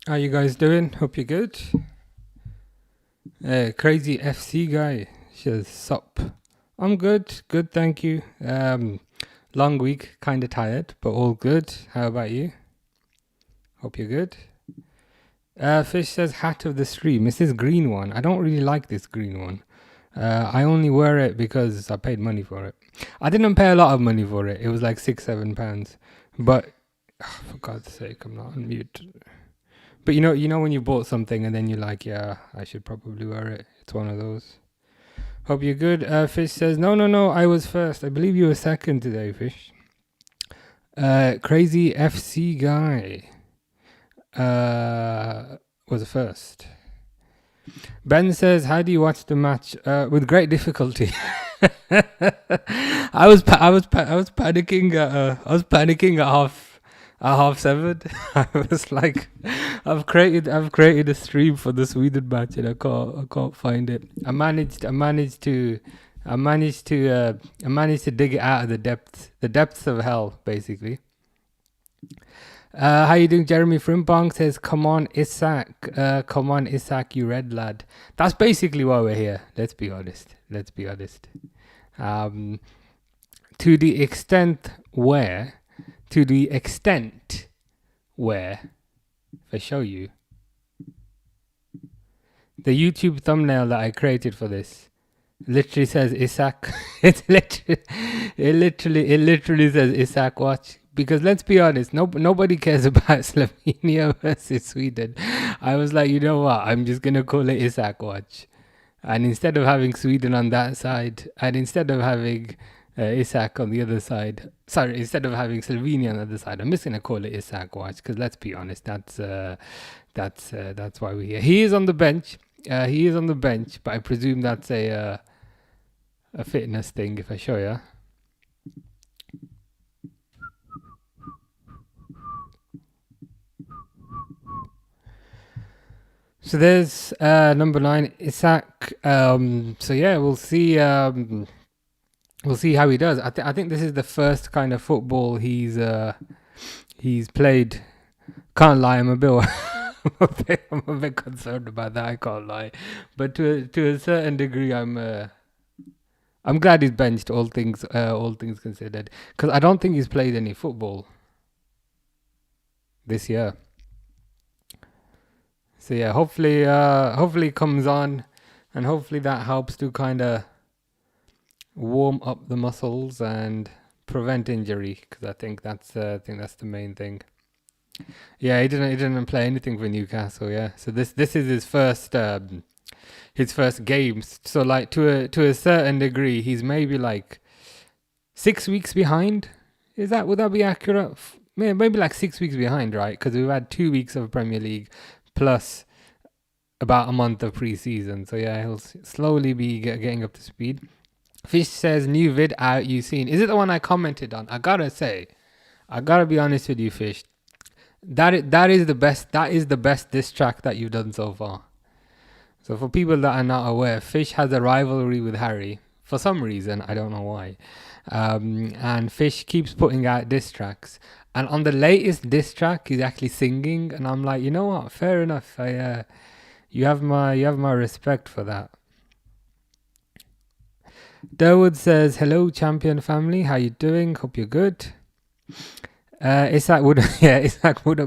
How you guys doing? Hope you're good. Crazy FC guy says sup. I'm good, thank you. Long week, kinda tired, but all good. How about you? Hope you're good. Fish says hat of the stream. It's this green one. I don't really like this green one. I only wear it because I paid money for it. I didn't pay a lot of money for it. It was like £6-7. But for God's sake, I'm not on mute. But you know when you bought something and then you're like, yeah, I should probably wear it. It's one of those. Hope you're good. Fish says, no, I was first. I believe you were second today, Fish. Crazy FC guy was first. Ben says, how do you watch the match? With great difficulty. I was panicking at half 7. I was like, I've created a stream for the Sweden match and I can't find it. I managed to dig it out of the depths of hell, basically. How you doing? Jeremy Frimpong says, come on, Isak, you red lad. That's basically why we're here. Let's be honest. To the extent where, if I show you, the YouTube thumbnail that I created for this literally says Isak. it literally says Isak watch. Because let's be honest, nobody cares about Slovenia versus Sweden. I was like, you know what? I'm just gonna call it Isak watch. And instead of having Sweden on that side, and instead of having Isak on the other side, instead of having Slovenia on the other side, I'm just gonna call it Isak watch. Because let's be honest, that's why we're here. He is on the bench. But I presume that's a fitness thing. If I show you. So there's number 9, Isak. So yeah, we'll see. We'll see how he does. I think this is the first kind of football he's played. Can't lie, I'm a bit concerned about that. I can't lie, but to a certain degree, I'm glad he's benched. All things considered, because I don't think he's played any football this year. So yeah, hopefully it comes on, and hopefully that helps to kind of warm up the muscles and prevent injury, because I think that's the main thing. Yeah, he didn't play anything for Newcastle. Yeah, so this is his first game. So like to a certain degree, he's maybe like 6 weeks behind. Would that be accurate? Maybe like 6 weeks behind, right? Because we've had 2 weeks of Premier League plus about a month of pre-season. So yeah, he'll slowly be getting up to speed. Fish says, new vid out you seen. Is it the one I commented on? I gotta be honest with you, Fish. That is the best diss track that you've done so far. So for people that are not aware, Fish has a rivalry with Harry for some reason. I don't know why. And Fish keeps putting out diss tracks. And on the latest diss track, he's actually singing, and I'm like, you know what? Fair enough. You have my respect for that. Durwood says, hello, champion family. How you doing? Hope you're good. Isak wouldn't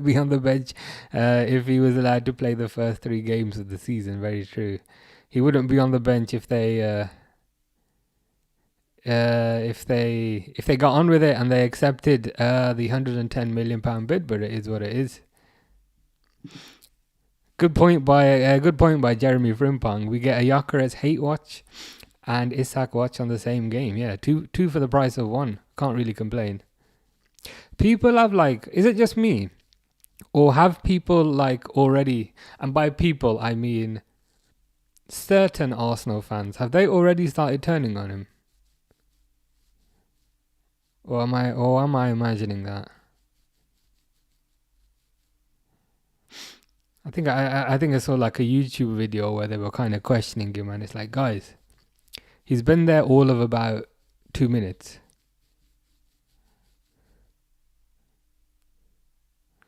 be on the bench if he was allowed to play the first 3 games of the season. Very true. He wouldn't be on the bench if they got on with it and they accepted the £110 million bid, but it is what it is. Good point by Jeremy Frimpong. We get a Gyökeres hate watch and Isak watch on the same game. Yeah, two for the price of one. Can't really complain. People have is it just me? Or have people already, and by people I mean certain Arsenal fans, have they already started turning on him? Or am I imagining that? I think I saw a YouTube video where they were kind of questioning him, and it's like, guys, he's been there all of about 2 minutes.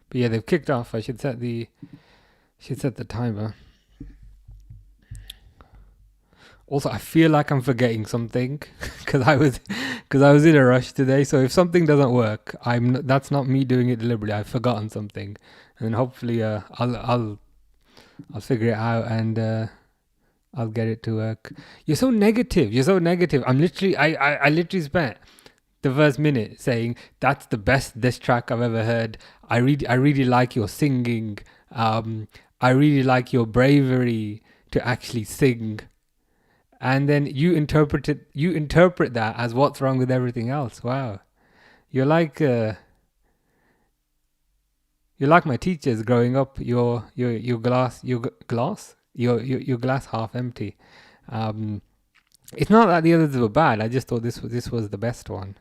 But yeah, they've kicked off. I should set the timer. Also, I feel like I'm forgetting something because I was in a rush today. So if something doesn't work, that's not me doing it deliberately. I've forgotten something, and hopefully, I'll figure it out and I'll get it to work. You're so negative. I literally spent the first minute saying that's the best diss track I've ever heard. I really like your singing. I really like your bravery to actually sing. And then you interpret that as what's wrong with everything else. Wow, you're like my teachers growing up. Your glass half empty. It's not that the others were bad. I just thought this was the best one.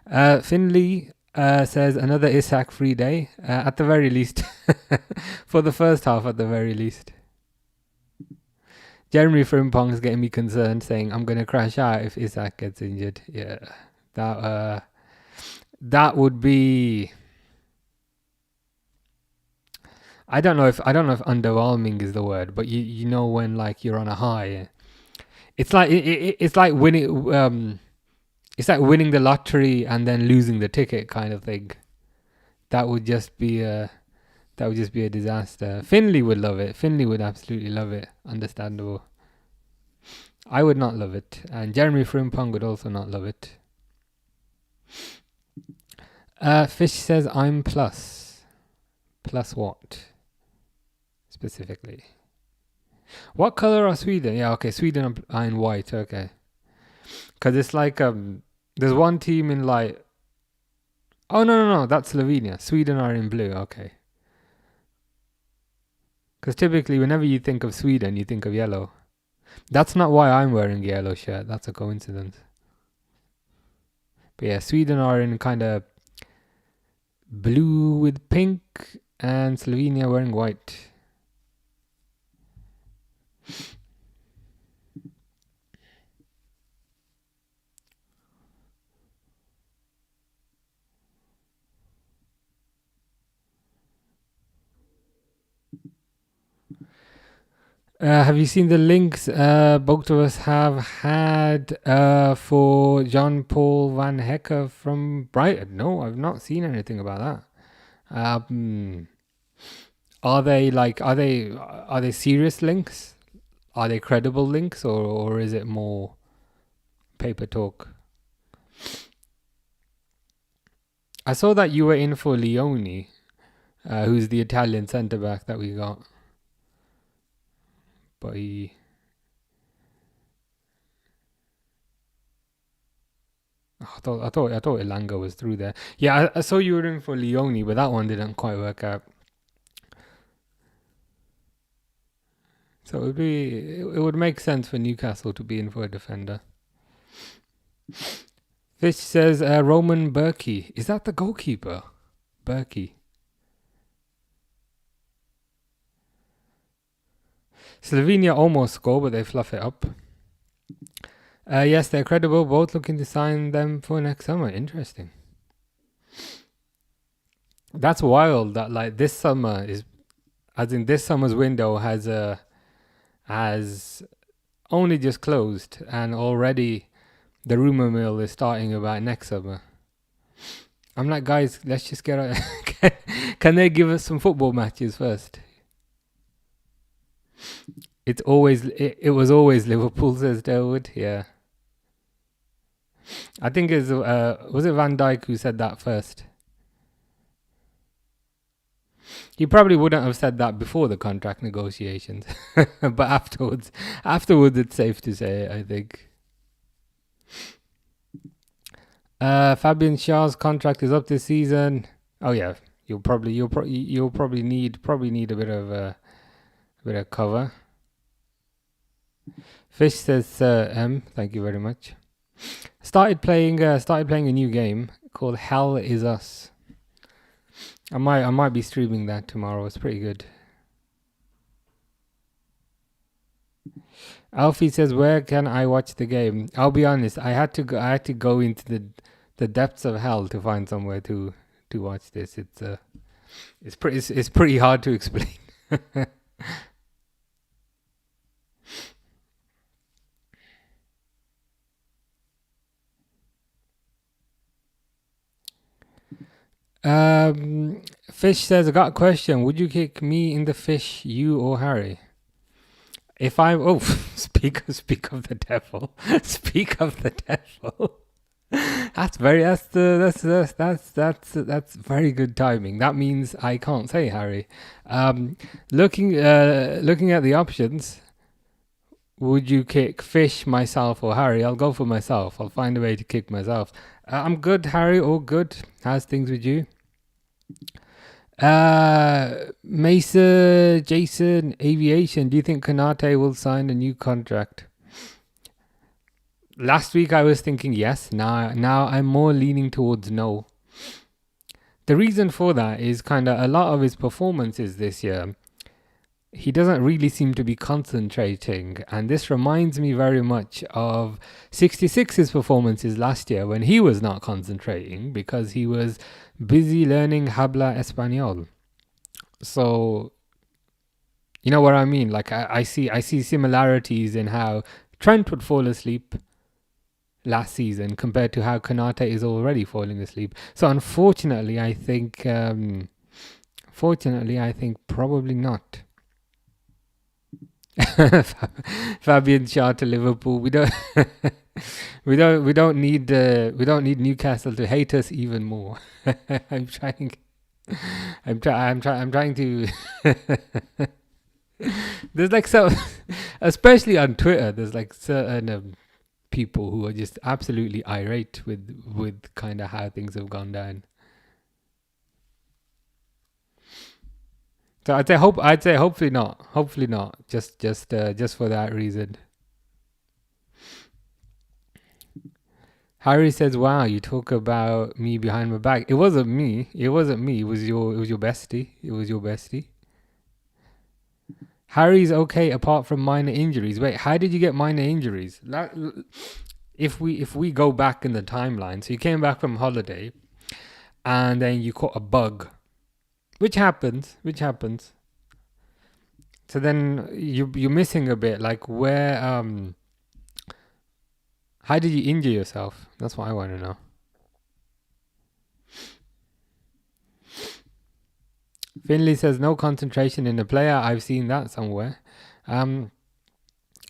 Finley says another Isak free day at the very least for the first half at the very least. Jeremy Frimpong's getting me concerned, saying I'm gonna crash out if Isak gets injured. Yeah, that would be. I don't know if underwhelming is the word, but you know when like you're on a high. It's like it's like winning. It's like winning the lottery and then losing the ticket kind of thing. That would just be a disaster. Finley would love it. Finley would absolutely love it. Understandable. I would not love it. And Jeremy Frimpong would also not love it. Fish says I'm plus. Plus what? Specifically. What color are Sweden? Yeah, okay. Sweden are in white. Okay. Because it's like there's one team in like. Oh no, that's Slovenia. Sweden are in blue. Okay. Because typically, whenever you think of Sweden, you think of yellow. That's not why I'm wearing a yellow shirt. That's a coincidence. But yeah, Sweden are in kind of blue with pink, and Slovenia wearing white. Have you seen the links both of us have had for John Paul Van Hecker from Brighton? No, I've not seen anything about that. Are they serious links? Are they credible links, or is it more paper talk? I saw that you were in for Leone, who's the Italian centre back that we got. But I thought Elanga was through there. Yeah, I saw you were in for Leone, but that one didn't quite work out. So it would make sense for Newcastle to be in for a defender. Fish says Roman Berkey. Is that the goalkeeper? Berkey. Slovenia almost score, but they fluff it up. Yes, they're credible. Both looking to sign them for next summer. Interesting. That's wild. That like this summer is, as in this summer's window has only just closed, and already the rumor mill is starting about next summer. I'm like, guys, let's just get out. Can they give us some football matches first? It was always Liverpool, says Delwood. Yeah. I think was it Van Dijk who said that first? He probably wouldn't have said that before the contract negotiations, but afterwards it's safe to say it, I think. Fabian Schär's contract is up this season. Oh yeah, you'll probably need a bit of cover. Fish says M. Thank you very much. Started playing a new game called Hell Is Us. I might be streaming that tomorrow. It's pretty good. Alfie says, "Where can I watch the game?" I'll be honest. I had to go into the depths of hell to find somewhere to watch this. It's pretty hard to explain. Um, Fish says, I got a question. Would you kick me in the fish, you or Harry? If I speak of the devil, speak of the devil. That's very good timing. That means I can't say Harry. Um, looking at the options, would you kick Fish, myself, or Harry? I'll go for myself. I'll find a way to kick myself. I'm good, Harry. All good. How's things with you? Mesa, Jason, Aviation. Do you think Kanate will sign a new contract? Last week I was thinking yes. Now I'm more leaning towards no. The reason for that is kind of a lot of his performances this year. He doesn't really seem to be concentrating, and this reminds me very much of 66's performances last year when he was not concentrating because he was busy learning habla español. So you know what I mean? Like I see similarities in how Trent would fall asleep last season compared to how Kanate is already falling asleep. So unfortunately, I think probably not. Fabian Shaw to Liverpool. We don't need Newcastle to hate us even more. I'm trying. I'm trying to. There's like so, especially on Twitter. There's like certain people who are just absolutely irate with kind of how things have gone down. So I'd say hopefully not. Hopefully not. Just for that reason. Harry says, "Wow, you talk about me behind my back. It wasn't me. It wasn't me. It was your bestie. It was your bestie." Harry's okay apart from minor injuries. Wait, how did you get minor injuries? If we go back in the timeline, so you came back from holiday and then you caught a bug, which happens. So then you're missing a bit. Like where how did you injure yourself? That's what I want to know. Finley says no concentration in the player. I've seen that somewhere. Um,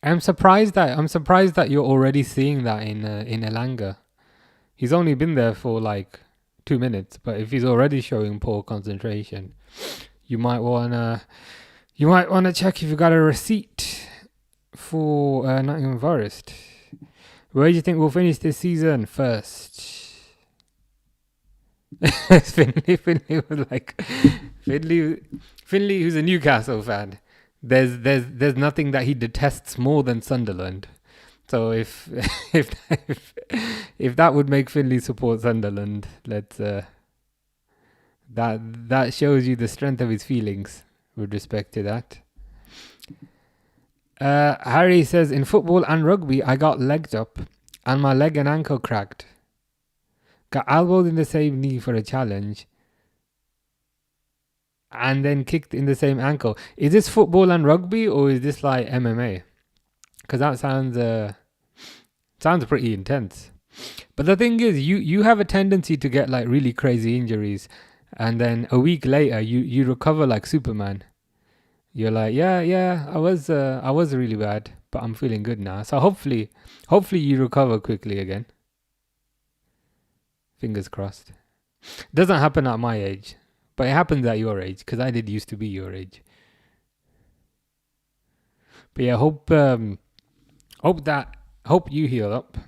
I'm surprised that you're already seeing that in Elanga. He's only been there for like 2 minutes, but if he's already showing poor concentration, you might wanna check if you got a receipt for Nottingham Forest. Where do you think we'll finish this season? First. Finley was like Finley, who's a Newcastle fan. There's nothing that he detests more than Sunderland. So if if that would make Finley support Sunderland, let's that shows you the strength of his feelings with respect to that. Harry says in football and rugby I got legged up and my leg and ankle cracked. Got elbowed in the same knee for a challenge and then kicked in the same ankle. Is this football and rugby or is this like MMA? Because that sounds pretty intense. But the thing is, you have a tendency to get like really crazy injuries, and then a week later you recover like Superman. You're like, yeah, I was really bad, but I'm feeling good now. So hopefully you recover quickly again. Fingers crossed. Doesn't happen at my age, but it happens at your age because I did used to be your age. But yeah, hope you heal up.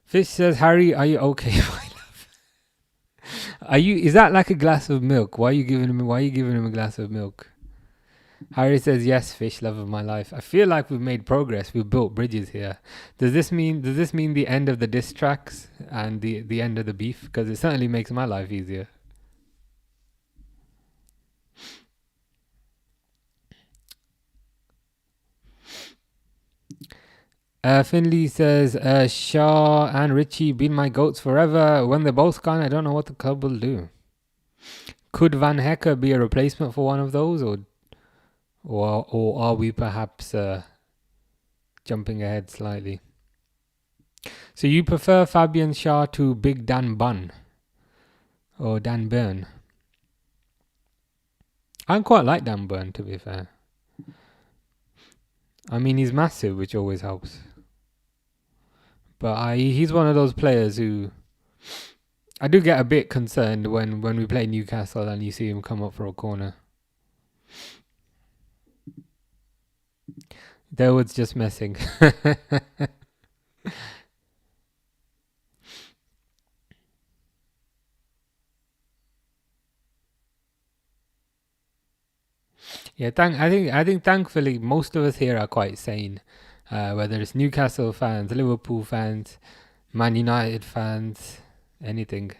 Fish says, Harry, are you okay? Are you? Is that like a glass of milk? Why are you giving him a glass of milk? Harry says, yes, Fish, love of my life. I feel like we've made progress. We've built bridges here. Does this mean the end of the diss tracks and the end of the beef? Because it certainly makes my life easier. Finley says, Shaw and Richie been my goats forever. When they're both gone, I don't know what the club will do. Could Van Hecker be a replacement for one of those, or are we perhaps jumping ahead slightly? So you prefer Fabian Schär to Big Dan Bunn or Dan Burn? I quite like Dan Burn, to be fair. I mean, he's massive, which always helps. But he's one of those players who I do get a bit concerned when we play Newcastle and you see him come up for a corner. Derwood's just messing. Yeah, I think thankfully most of us here are quite sane. Whether it's Newcastle fans, Liverpool fans, Man United fans, anything.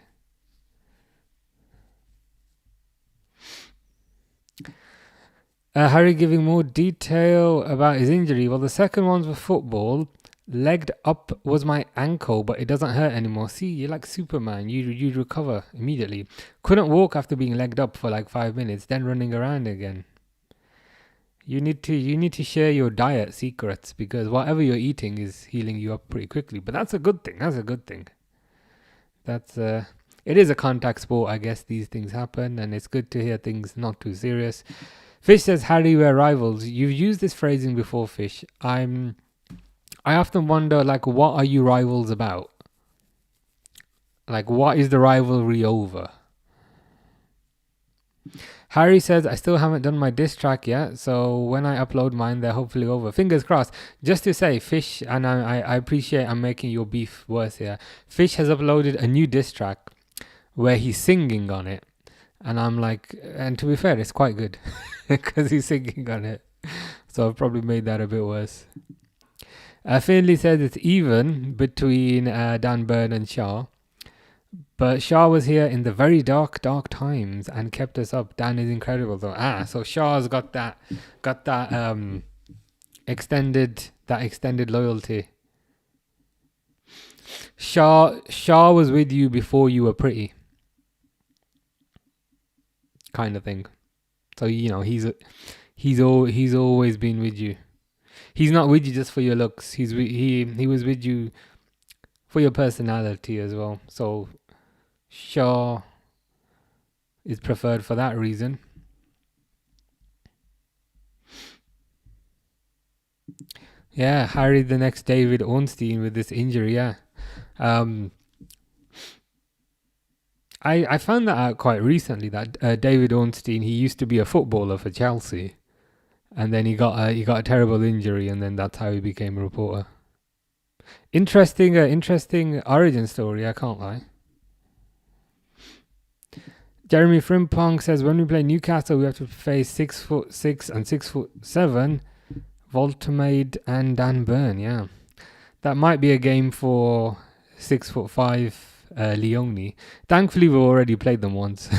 Harry giving more detail about his injury. Well, the second one's with football. Legged up was my ankle, but it doesn't hurt anymore. See, you're like Superman. You recover immediately. Couldn't walk after being legged up for like 5 minutes, then running around again. You need to share your diet secrets, because whatever you're eating is healing you up pretty quickly. But that's a good thing. That's a good thing. It is a contact sport, I guess. These things happen, and it's good to hear things not too serious. Fish says, Harry, we're rivals. You've used this phrasing before, Fish. I often wonder, like, what are you rivals about? Like, what is the rivalry over? Harry says, I still haven't done my diss track yet, so when I upload mine, they're hopefully over. Fingers crossed. Just to say, Fish, and I appreciate I'm making your beef worse here. Fish has uploaded a new diss track where he's singing on it. And I'm like, and to be fair, it's quite good because he's singing on it. So I've probably made that a bit worse. Finley says it's even between Dan Burn and Schär. But Schär was here in the very dark times and kept us up. Dan is incredible though. So Schär's got that extended loyalty. Schär was with you before you were pretty, kind of thing. So you know he's always been with you. He's not with you just for your looks. He was with you for your personality as well. So Schär is preferred for that reason. Yeah, Harry the next David Ornstein with this injury. Yeah, I found that out quite recently. That David Ornstein, he used to be a footballer for Chelsea, and then he got a terrible injury, and then that's how he became a reporter. Interesting origin story. I can't lie. Jeremy Frimpong says, when we play Newcastle, we have to face 6'6" and 6'7", Voltamade and Dan Burn. Yeah, that might be a game for 6'5" Leone. Thankfully, we've already played them once.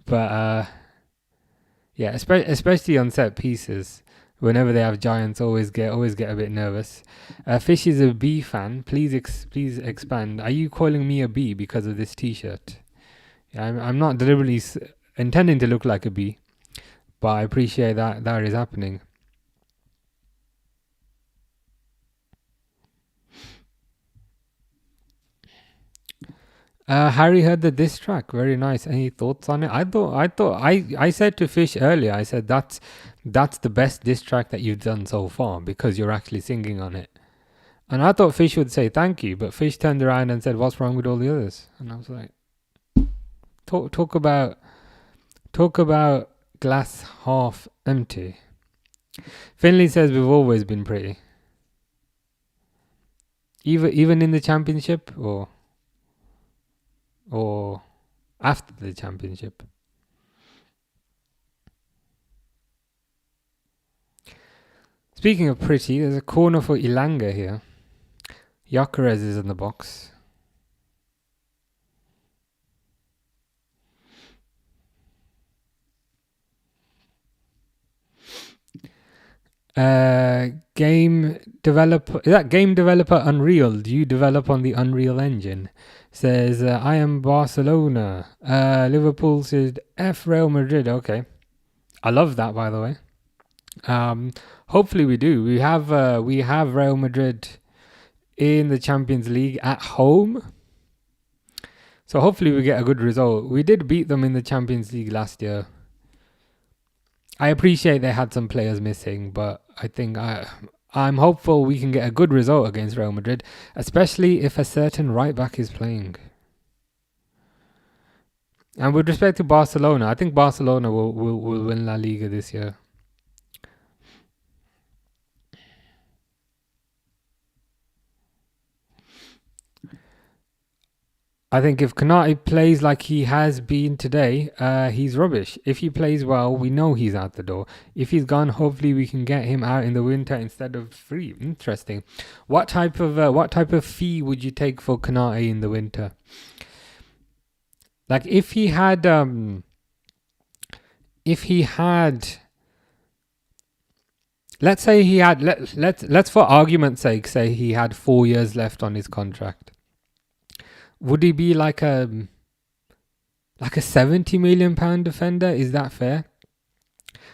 But yeah, especially on set pieces. Whenever they have giants, always get a bit nervous. Fish is a B fan. Please expand. Are you calling me a B because of this T-shirt? I'm not deliberately intending to look like a bee, but I appreciate that is happening. Harry heard the diss track. Very nice. Any thoughts on it? I said to Fish earlier, I said that's the best diss track that you've done so far because you're actually singing on it. And I thought Fish would say thank you, but Fish turned around and said, "What's wrong with all the others?" And I was like, Talk about glass half empty. Finley says we've always been pretty. Even in the championship or after the championship. Speaking of pretty, there's a corner for Ilanga here. Gyökeres is in the box. Game developer, is that game developer Unreal? Do you develop on the Unreal Engine? Says I am Barcelona. Liverpool said F Real Madrid. Okay, I love that, by the way. Hopefully we do. We have Real Madrid in the Champions League at home, so hopefully we get a good result. We did beat them in the Champions League last year. I appreciate they had some players missing, but I think I'm hopeful we can get a good result against Real Madrid, especially if a certain right back is playing. And with respect to Barcelona, I think Barcelona will win La Liga this year. I think if Konate plays like he has been today, he's rubbish. If he plays well, we know he's out the door. If he's gone, hopefully we can get him out in the winter instead of free. Interesting. What type of fee would you take for Konate in the winter? Like if he had let's say he had let's for argument's sake say he had 4 years left on his contract. Would he be like a 70 million pound defender? Is that fair?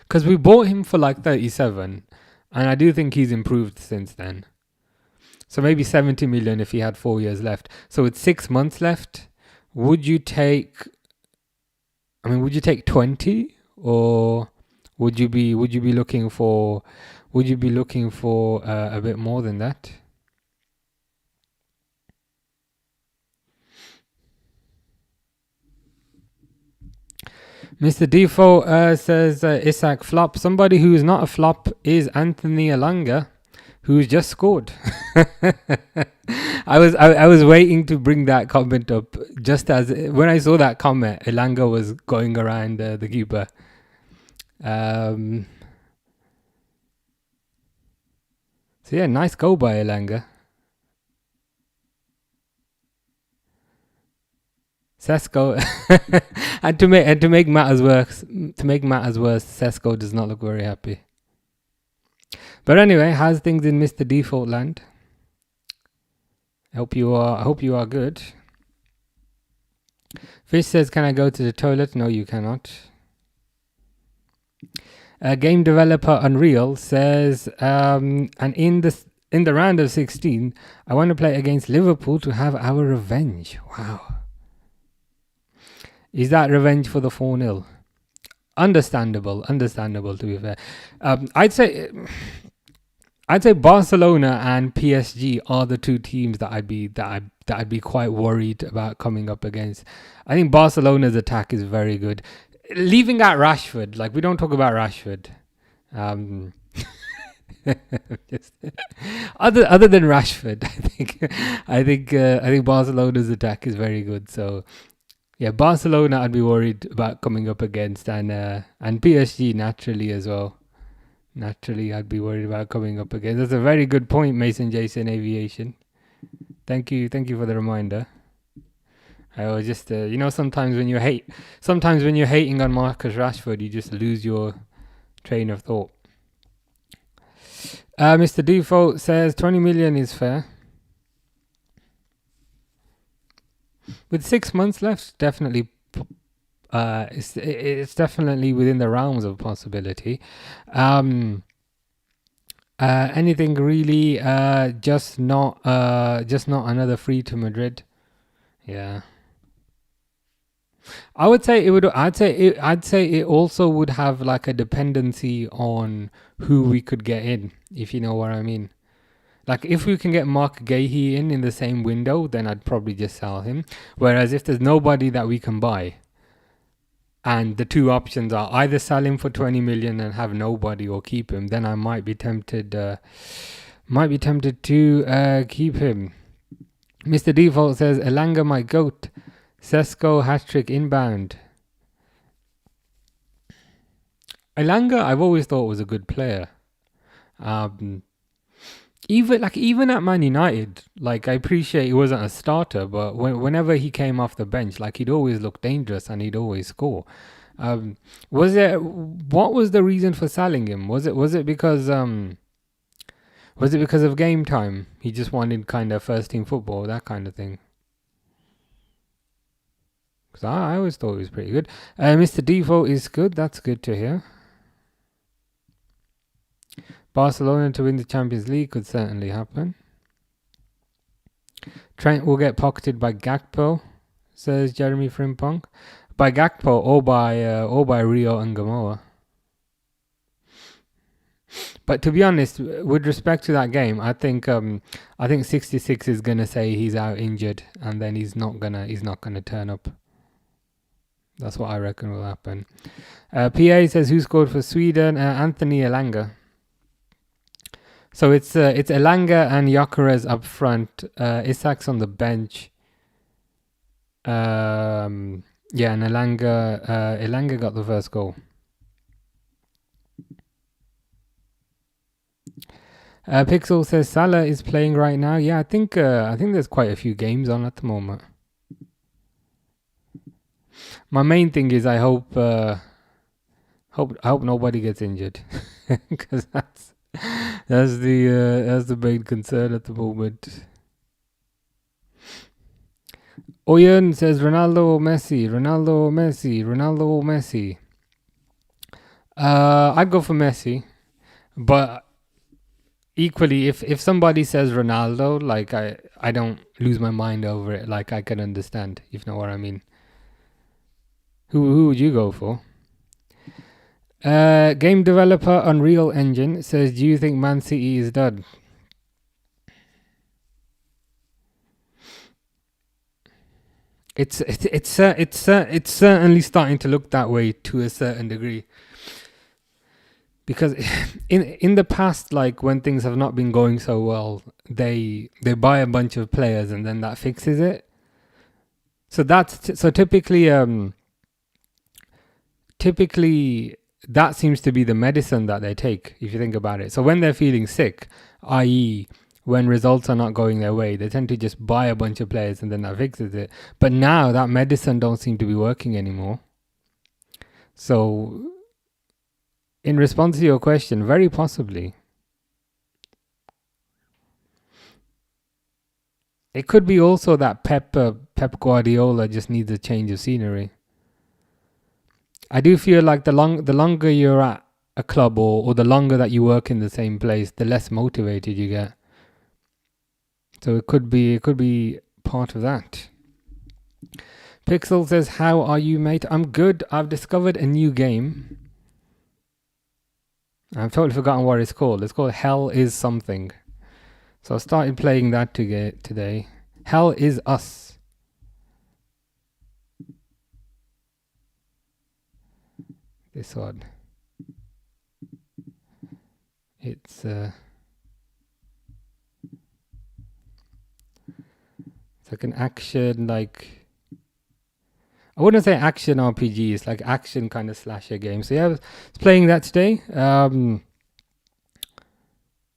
Because we bought him for like 37, and I do think he's improved since then. So maybe 70 million if he had 4 years left. So with 6 months left, would you take 20, or would you be looking for a bit more than that? Mr. Default says Isak flop. Somebody who's not a flop is Anthony Elanga, who's just scored. I was waiting to bring that comment up just as when I saw that comment, Elanga was going around the keeper. So yeah, nice goal by Elanga. Sesko, and to make matters worse, Sesko does not look very happy. But anyway, how's things in Mr. Default land? I hope you are good. Fish says, "Can I go to the toilet?" No, you cannot. Game developer Unreal says, and in the round of 16, I want to play against Liverpool to have our revenge. Wow. Is that revenge for the 4-0? Understandable to be fair. I'd say Barcelona and PSG are the two teams that I'd be quite worried about coming up against. I think Barcelona's attack is very good. Leaving out Rashford, like we don't talk about Rashford. Other than Rashford, I think Barcelona's attack is very good. So yeah, Barcelona I'd be worried about coming up against, and PSG naturally as well. Naturally, I'd be worried about coming up against. That's a very good point, Mason Jason Aviation. Thank you for the reminder. I was just, sometimes when you're hating on Marcus Rashford, you just lose your train of thought. Mr. Default says 20 million is fair. With 6 months left, definitely, it's definitely within the realms of possibility. Anything really, just not another free to Madrid. Yeah. I'd say it also would have like a dependency on who we could get in, if you know what I mean. Like if we can get Mark Gahey in the same window, then I'd probably just sell him. Whereas if there's nobody that we can buy, and the two options are either sell him for 20 million and have nobody, or keep him, then I might be tempted to keep him. Mr. Default says Elanga my goat. Sesko hat-trick inbound. Elanga I've always thought was a good player. Even at Man United, like I appreciate he wasn't a starter, but whenever he came off the bench, like he'd always look dangerous and he'd always score. What was the reason for selling him? Was it because of game time? He just wanted kind of first team football, that kind of thing. Because I always thought he was pretty good. Mr. Defoe is good. That's good to hear. Barcelona to win the Champions League could certainly happen. Trent will get pocketed by Gakpo, says Jeremy Frimpong. By Gakpo or by Rio and Gamoa. But to be honest, with respect to that game, I think 66 is gonna say he's out injured, and then he's not gonna turn up. That's what I reckon will happen. PA says who scored for Sweden? Anthony Elanga. So it's Elanga and Gyökeres up front. Isak's on the bench. And Elanga got the first goal. Pixel says Salah is playing right now. Yeah, I think there's quite a few games on at the moment. My main thing is I hope nobody gets injured, because that's the main concern at the moment. Oyen says Ronaldo or Messi. I'd go for Messi, but equally, if somebody says Ronaldo, like I don't lose my mind over it. Like I can understand, if you know what I mean. Who would you go for? Game developer Unreal Engine says, do you think Man City is done? It's certainly starting to look that way to a certain degree. Because in the past, like when things have not been going so well, they buy a bunch of players and then that fixes it. So typically that seems to be the medicine that they take, if you think about it. So when they're feeling sick, i.e. when results are not going their way, they tend to just buy a bunch of players and then that fixes it. But now that medicine don't seem to be working anymore. So in response to your question, very possibly. It could be also that Pep Guardiola just needs a change of scenery. I do feel like the longer you're at a club or the longer that you work in the same place, the less motivated you get. So it could be part of that. Pixel says, how are you, mate? I'm good. I've discovered a new game. I've totally forgotten what it's called. It's called Hell is Something. So I started playing that today. Hell is Us. This one. It's like an action, like I wouldn't say action RPG. It's like action kind of slasher game. So yeah, I was playing that today,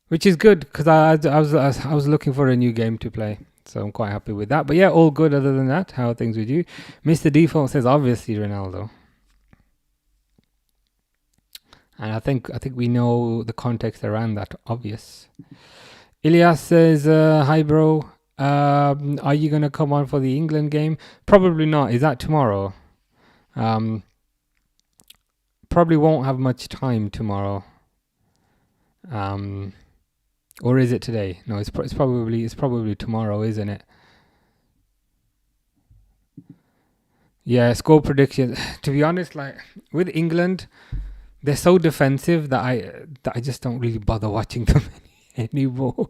which is good because I was looking for a new game to play. So I'm quite happy with that. But yeah, all good other than that. How are things with you? Mr. Default says obviously Ronaldo. And I think we know the context around that. Obvious. Ilyas says, hi bro. Are you gonna come on for the England game? Probably not. Is that tomorrow? Probably won't have much time tomorrow. Or is it today? No, it's probably tomorrow, isn't it? Yeah, score predictions. To be honest, like with England, they're so defensive that I just don't really bother watching them anymore.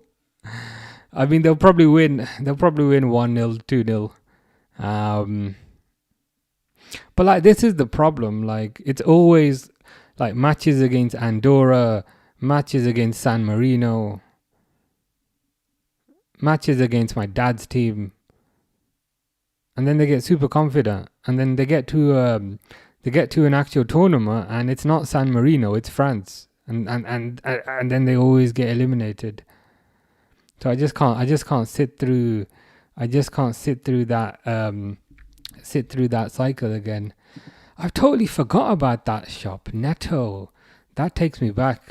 I mean, they'll probably win 1-0, 2-0. But like this is the problem. Like it's always like matches against Andorra, matches against San Marino, matches against my dad's team, and then they get super confident, and then they get to an actual tournament, and it's not San Marino, it's France, and then they always get eliminated. So I just can't sit through that cycle again. I've totally forgot about that shop, Netto. That takes me back,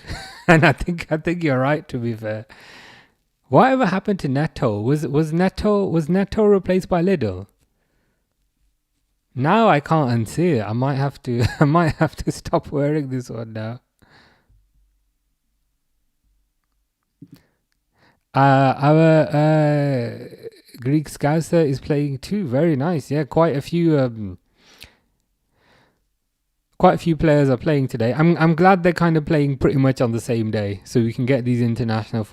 and I think you're right. To be fair, whatever happened to Netto? Was Netto replaced by Lidl? Now I can't unsee it. I might have to. I might have to stop wearing this one now. Our Greek Scouser is playing too. Very nice. Yeah, quite a few players are playing today. I'm glad they're kind of playing pretty much on the same day, so we can get these international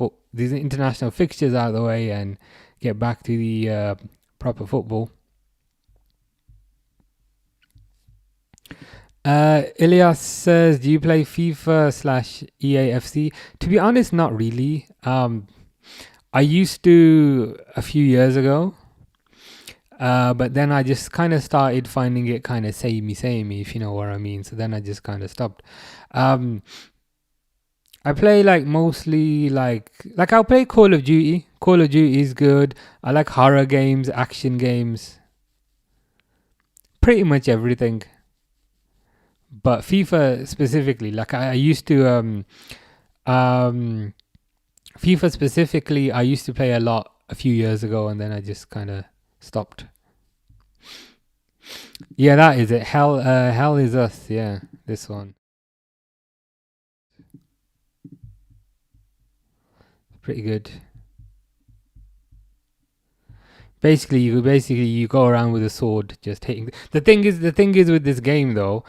fixtures out of the way and get back to the proper football. Ilias says, "Do you play FIFA slash EAFC?" To be honest, not really. I used to a few years ago, but then I just kind of started finding it kind of samey, if you know what I mean. So then I just kind of stopped. Um, I play like mostly like I'll play Call of Duty. Call of Duty is good. I like horror games, action games, pretty much everything. But FIFA specifically, like I used to um FIFA specifically, I used to play a lot a few years ago, and then I just kind of stopped. Yeah, that is it. Hell is Us. Yeah, this one. Pretty good. Basically you go around with a sword, just hitting. The thing is with this game though,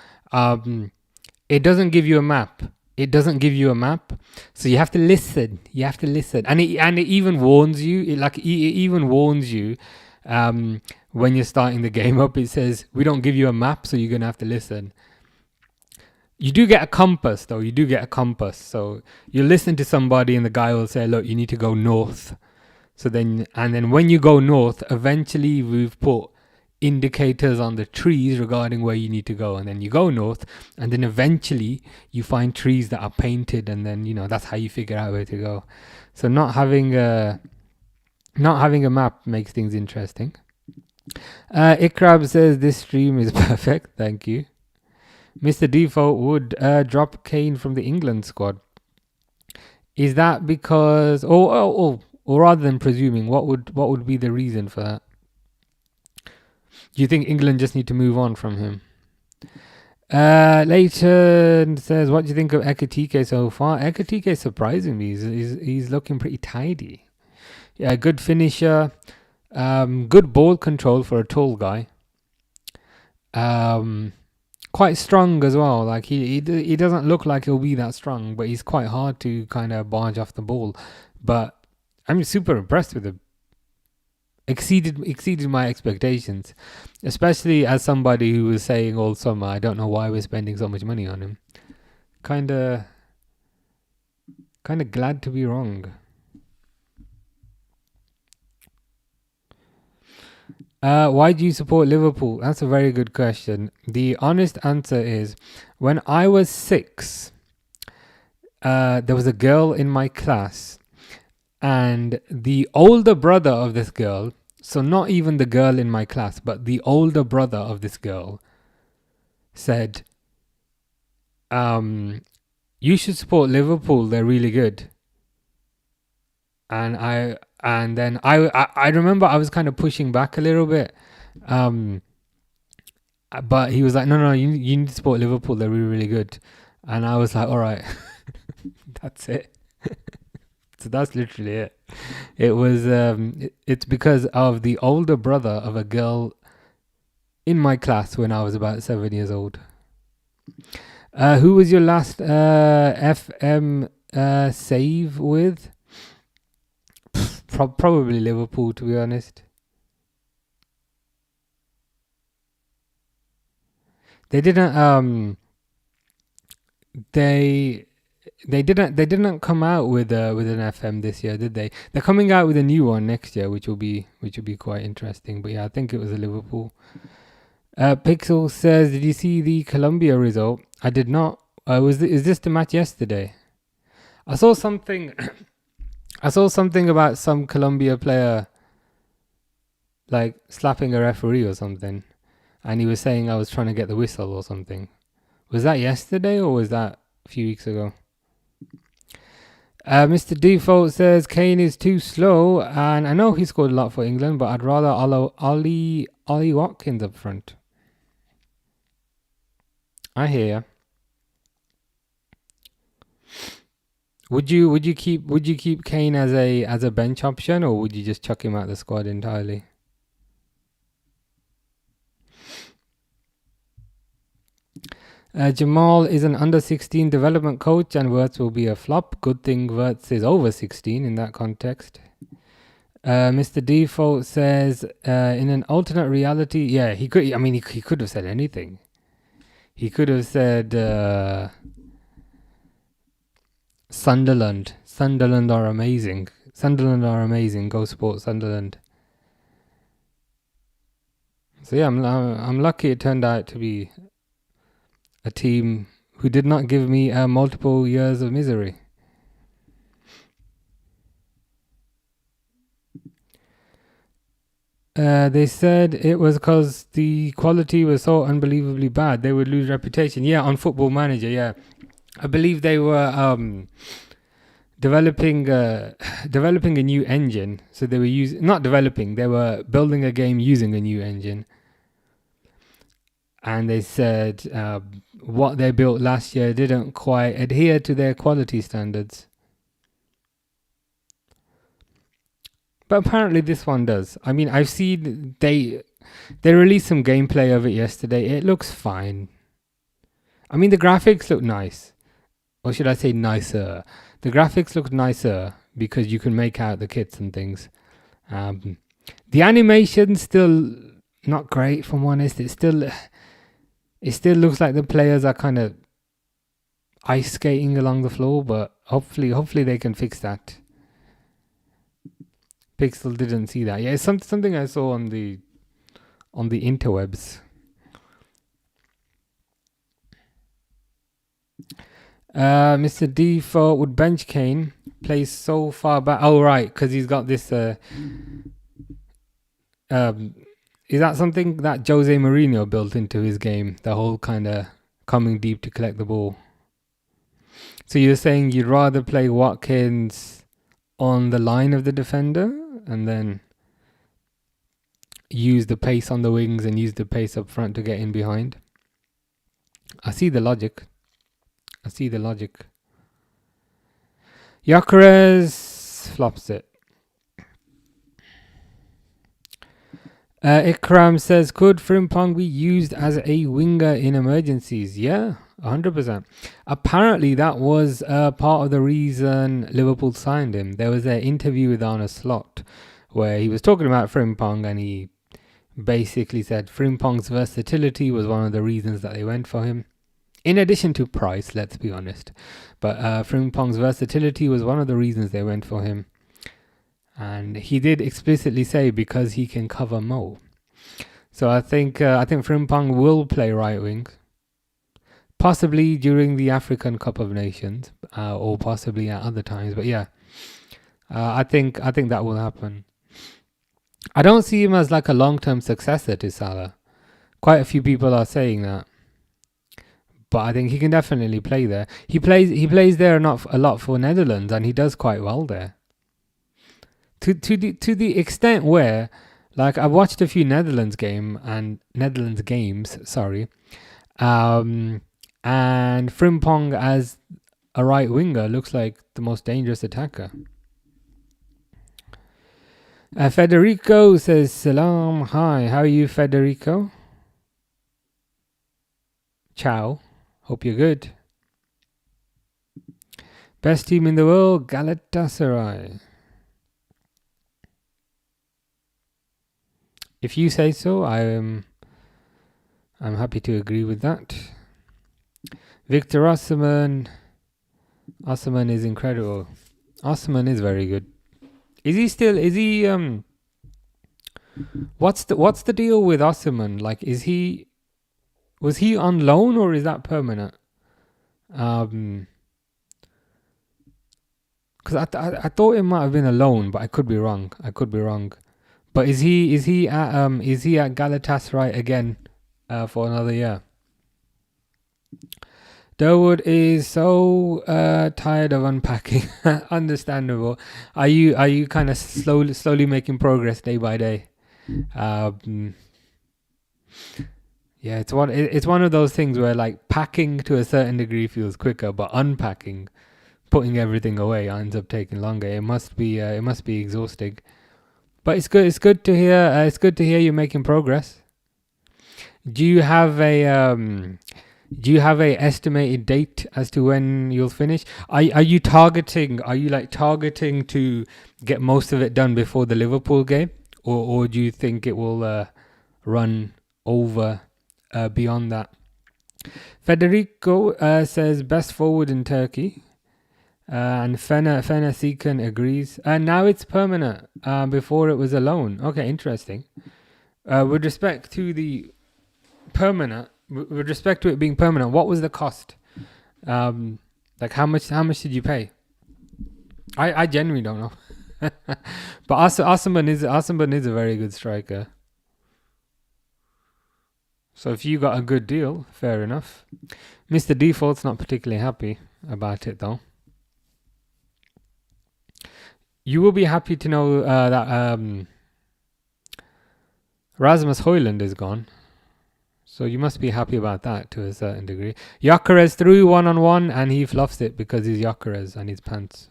it doesn't give you a map. It doesn't give you a map, so you have to listen. You have to listen, and it even warns you. It even warns you, when you're starting the game up. It says we don't give you a map, so you're gonna have to listen. You do get a compass though. You do get a compass, so you listen to somebody, and the guy will say, "Look, you need to go north." So then when you go north, eventually we've put indicators on the trees regarding where you need to go, and then you go north, and then eventually you find trees that are painted, and then that's how you figure out where to go. So not having a map makes things interesting. Ikrab says this stream is perfect. Thank you. Mr. Default would drop Kane from the England squad. Is that because, or rather than presuming, what would be the reason for that? Do you think England just need to move on from him? Leighton says, "What do you think of Ekatike so far?" Ekatike, surprisingly, he's looking pretty tidy. Yeah, good finisher, good ball control for a tall guy. Quite strong as well. Like he doesn't look like he'll be that strong, but he's quite hard to kind of barge off the ball. But I'm super impressed with him. Exceeded my expectations, especially as somebody who was saying all summer, I don't know why we're spending so much money on him. Kinda glad to be wrong. Why do you support Liverpool? That's a very good question. The honest answer is, when I was 6, there was a girl in my class, and the older brother of this girl, so not even the girl in my class, but the older brother of this girl, said, "You should support Liverpool. They're really good." And then I remember I was kind of pushing back a little bit, but he was like, "No, you need to support Liverpool. They're really, really good." And I was like, "All right, that's it." So that's literally it. It was it's because of the older brother of a girl in my class when I was about 7 years old. Who was your last FM save with? Probably Liverpool, to be honest. They didn't they didn't come out with an FM this year, did they? They're coming out with a new one next year, which will be quite interesting. But yeah, I think it was a Liverpool. Pixel says, "Did you see the Colombia result?" I did not. Is this the match yesterday? I saw something. I saw something about some Colombia player like slapping a referee or something. and he was saying I was trying to get the whistle or something. Was that yesterday or was that a few weeks ago? Mr. Default says Kane is too slow, and I know he scored a lot for England, but I'd rather Ollie Watkins up front. I hear ya. Would you keep Kane as a bench option, or would you just chuck him out the squad entirely? Jamal is an under 16 development coach, and Wirtz will be a flop. Good thing Wirtz is over 16 in that context. Mr. Default says, in an alternate reality, yeah, he could. I mean, he could have said anything. He could have said Sunderland. Sunderland are amazing. Sunderland are amazing. Go support Sunderland. So yeah, I'm lucky it turned out to be a team who did not give me multiple years of misery. They said it was because the quality was so unbelievably bad they would lose reputation. Yeah, on Football Manager, yeah. I believe they were developing a new engine. So they were were building a game using a new engine. And they said what they built last year didn't quite adhere to their quality standards. But apparently this one does. I mean, I've seen they released some gameplay of it yesterday. It looks fine. I mean, the graphics look nice. Or should I say nicer? The graphics look nicer because you can make out the kits and things. The animation's still not great, if I'm honest. It still looks like the players are kind of ice skating along the floor, but hopefully they can fix that. Pixel didn't see that. Yeah, it's something I saw on the interwebs. Mr. Default would bench Kane, plays so far back. Oh right, because he's got this. Is that something that Jose Mourinho built into his game? The whole kind of coming deep to collect the ball. So you're saying you'd rather play Watkins on the line of the defender and then use the pace on the wings and use the pace up front to get in behind? I see the logic. Gyökeres flops it. Ikram says, could Frimpong be used as a winger in emergencies? Yeah, 100%. Apparently that was part of the reason Liverpool signed him. There was an interview with Arne Slot where he was talking about Frimpong, and he basically said Frimpong's versatility was one of the reasons that they went for him. In addition to price, let's be honest. But Frimpong's versatility was one of the reasons they went for him. And he did explicitly say because he can cover Mo. So I think Frimpong will play right wing, possibly during the African Cup of Nations, or possibly at other times. But yeah, I think that will happen. I don't see him as like a long-term successor to Salah. Quite a few people are saying that, but I think he can definitely play there. He plays there not a lot for Netherlands, and he does quite well there. To the extent where, like, I've watched a few Netherlands games, and Frimpong as a right winger looks like the most dangerous attacker. Federico says, Salam, hi, how are you, Federico? Ciao, hope you're good. Best team in the world, Galatasaray. If you say so, I'm happy to agree with that. Victor Osimhen is incredible. Osimhen is very good. What's the deal with Osimhen? Like, was he on loan or is that permanent? Because I thought it might have been a loan, but I could be wrong. But is he at Galatasaray again for another year. Durwood is so tired of unpacking. Understandable. Are you kind of slowly making progress day by day? Um, yeah, it's one of those things where like packing to a certain degree feels quicker, but unpacking, putting everything away, ends up taking longer. It must be exhausting. But it's good. It's good to hear. It's good to hear you're making progress. Do you have a estimated date as to when you'll finish? Are you targeting? Are you like targeting to get most of it done before the Liverpool game, or do you think it will run over beyond that? Federico says best forward in Turkey, and Fena Sekan agrees. And now it's permanent. Before it was a loan. Okay, interesting. With respect to the permanent, with respect to it being permanent, what was the cost? Like how much did you pay? I genuinely don't know. But Asaman is a very good striker. So if you got a good deal, fair enough. Mr. Default's not particularly happy about it though. You will be happy to know that Rasmus Højlund is gone. So you must be happy about that to a certain degree. Gyökeres threw 1-on-1 and he fluffs it because he's Gyökeres and his pants.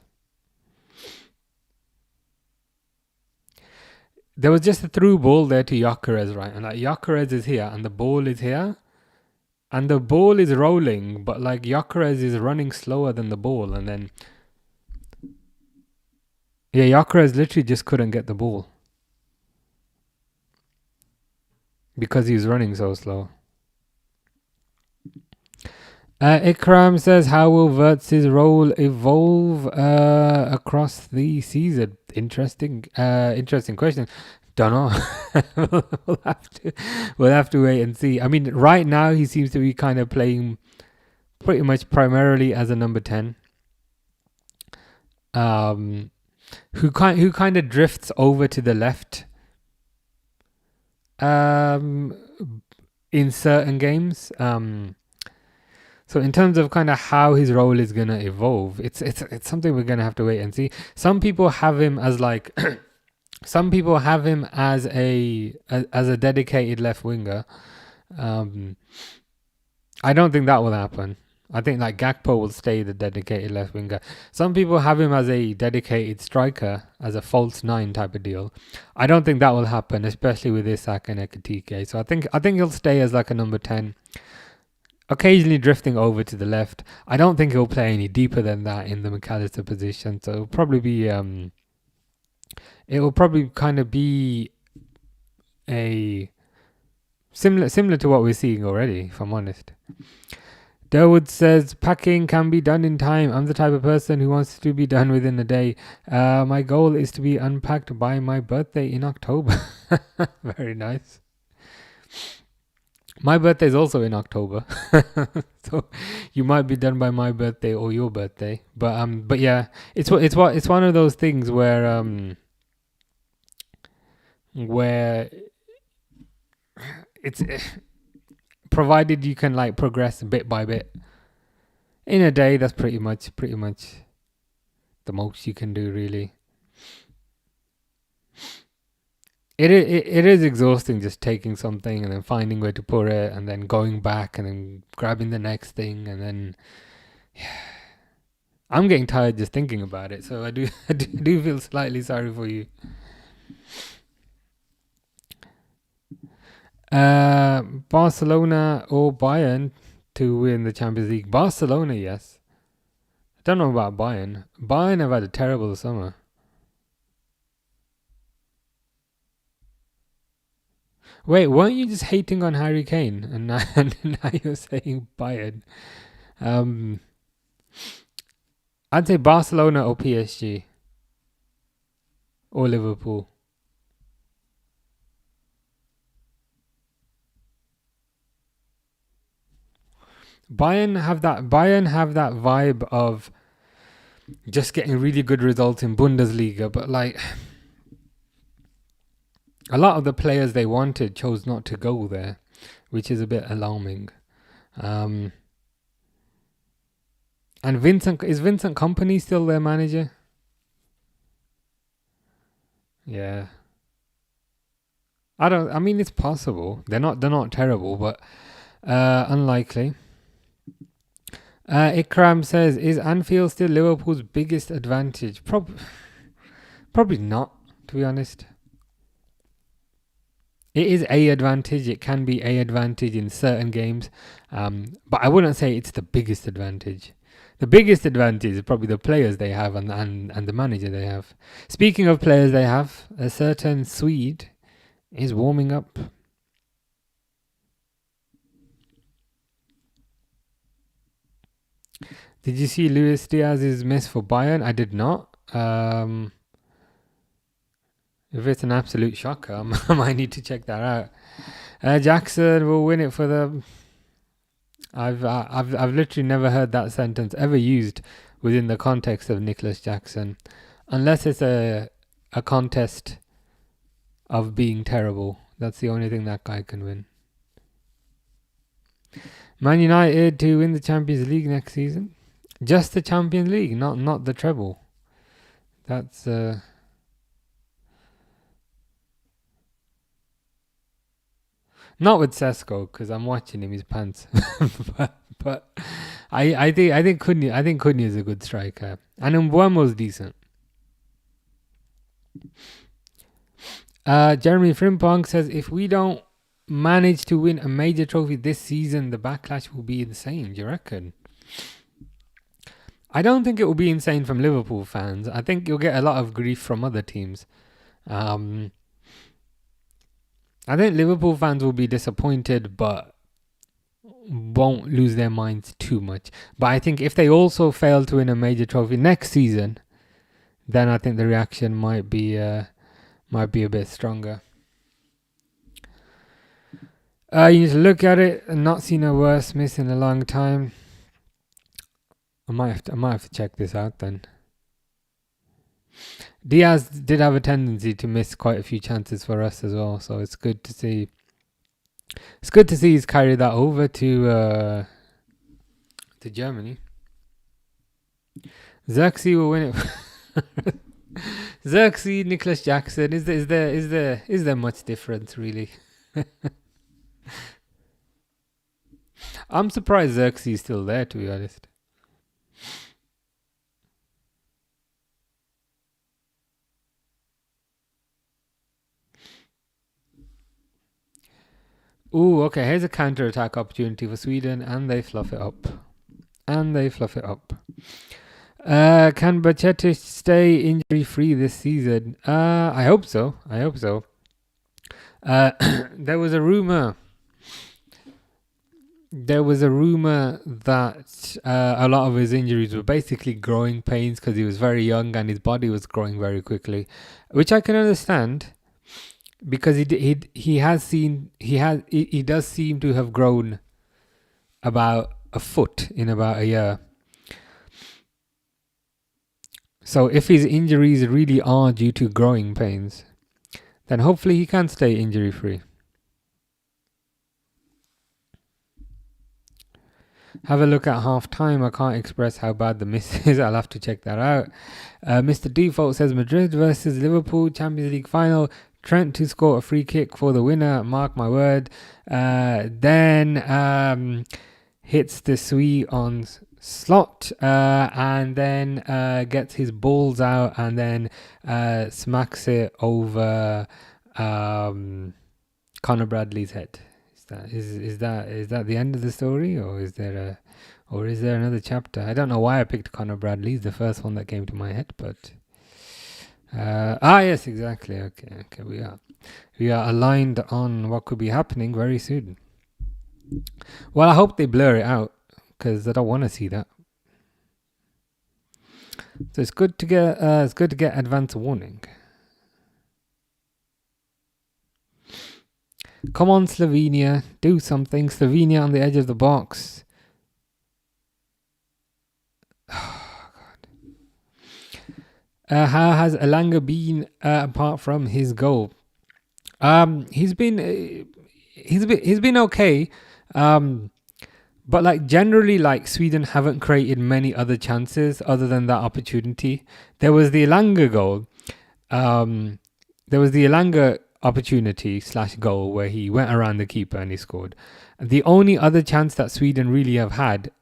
There was just a through ball there to Gyökeres, right? And like Gyökeres is here and the ball is here. And the ball is rolling, but like Gyökeres is running slower than the ball. And then... yeah, Gyökeres literally just couldn't get the ball. Because he was running so slow. Ikram says, how will Wirtz's role evolve across the season? Interesting question. Don't know. we'll have to wait and see. I mean, right now he seems to be kind of playing pretty much primarily as a number 10. Who kind of drifts over to the left. In certain games. So in terms of kind of how his role is gonna evolve, it's something we're gonna have to wait and see. Some people have him as like, some people have him as a dedicated left winger. I don't think that will happen. I think like Gakpo will stay the dedicated left winger. Some people have him as a dedicated striker, as a false 9 type of deal. I don't think that will happen, especially with Isak and Ekitike. So I think he'll stay as like a number 10, occasionally drifting over to the left. I don't think he'll play any deeper than that in the McAllister position. So it'll probably be kind of be a similar to what we're seeing already, if I'm honest. Durwood says, packing can be done in time. I'm the type of person who wants to be done within a day. My goal is to be unpacked by my birthday in October. Very nice. My birthday is also in October. So you might be done by my birthday or your birthday. But yeah, it's one of those things where it's provided you can like progress bit by bit in a day. That's pretty much the most you can do, really. It is exhausting just taking something and then finding where to put it and then going back and then grabbing the next thing and then I'm getting tired just thinking about it. So I do feel slightly sorry for you. Barcelona or Bayern to win the Champions League? Barcelona, yes. I don't know about Bayern. Bayern have had a terrible summer. Wait, weren't you just hating on Harry Kane and now you're saying Bayern? I'd say Barcelona or PSG or Liverpool. Bayern have that vibe of just getting really good results in Bundesliga, but like a lot of the players they wanted chose not to go there. which is a bit alarming. And Vincent Company still their manager? Yeah. I mean, it's possible. They're not terrible, but unlikely. Ikram says, is Anfield still Liverpool's biggest advantage? Probably not, to be honest. It is a advantage. It can be a advantage in certain games, but I wouldn't say it's the biggest advantage. The biggest advantage is probably the players they have and the manager they have. Speaking of players they have, a certain Swede is warming up. Did you see Luis Diaz's miss for Bayern? I did not. If it's an absolute shocker, I might need to check that out. Jackson will win it for them. I've literally never heard that sentence ever used within the context of Nicholas Jackson, unless it's a contest of being terrible. That's the only thing that guy can win. Man United to win the Champions League next season. Just the Champions League, not the treble. That's not with Sesko, because I'm watching him. His pants, but I think Cunha is a good striker, and Mbeumo's decent. Jeremy Frimpong says, if we don't manage to win a major trophy this season, the backlash will be insane. Do you reckon? I don't think it will be insane from Liverpool fans. I think you'll get a lot of grief from other teams. I think Liverpool fans will be disappointed, but won't lose their minds too much. But I think if they also fail to win a major trophy next season, then I think the reaction might be a bit stronger. You need to look at it and not seen a worse miss in a long time. I might have to check this out then. Diaz did have a tendency to miss quite a few chances for us as well, so it's good to see. It's good to see he's carried that over to Germany. Xerxes will win it. Xerxes, Nicholas Jackson. Is there much difference really? I'm surprised Xerxes is still there, to be honest. Ooh, okay, here's a counter-attack opportunity for Sweden, and they fluff it up. Can Bajcetic stay injury-free this season? I hope so. There was a rumor that a lot of his injuries were basically growing pains because he was very young and his body was growing very quickly, which I can understand. Because he does seem to have grown about a foot in about a year. So if his injuries really are due to growing pains, then hopefully he can stay injury free. Have a look at half time. I can't express how bad the miss is. I'll have to check that out. Mr. Default says Madrid versus Liverpool Champions League final. Trent to score a free kick for the winner, mark my word. Then hits the Swede on slot and then gets his balls out and then smacks it over Conor Bradley's head. Is that the end of the story, or is there another chapter? I don't know why I picked Conor Bradley. He's the first one that came to my head, but. Yes, exactly. Okay. We are aligned on what could be happening very soon. Well, I hope they blur it out because I don't want to see that. So it's good to get advance warning. Come on, Slovenia, do something. Slovenia on the edge of the box. How has Elanga been apart from his goal? He's been he's been okay. But like generally, like Sweden haven't created many other chances other than that opportunity. There was the Elanga goal. There was the Elanga opportunity slash goal where he went around the keeper and he scored. The only other chance that Sweden really have had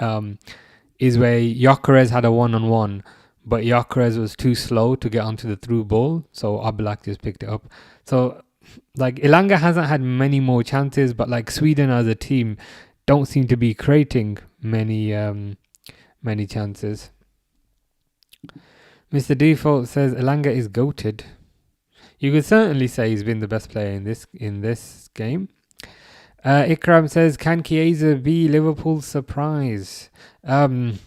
is where Gyökeres had a one-on-one, but Gyökeres was too slow to get onto the through ball, so Oblak just picked it up. So like Elanga hasn't had many more chances, but like Sweden as a team don't seem to be creating many chances. Mr. Default says Elanga is goated. You could certainly say he's been the best player in this game. Ikram says, can Chiesa be Liverpool's surprise? To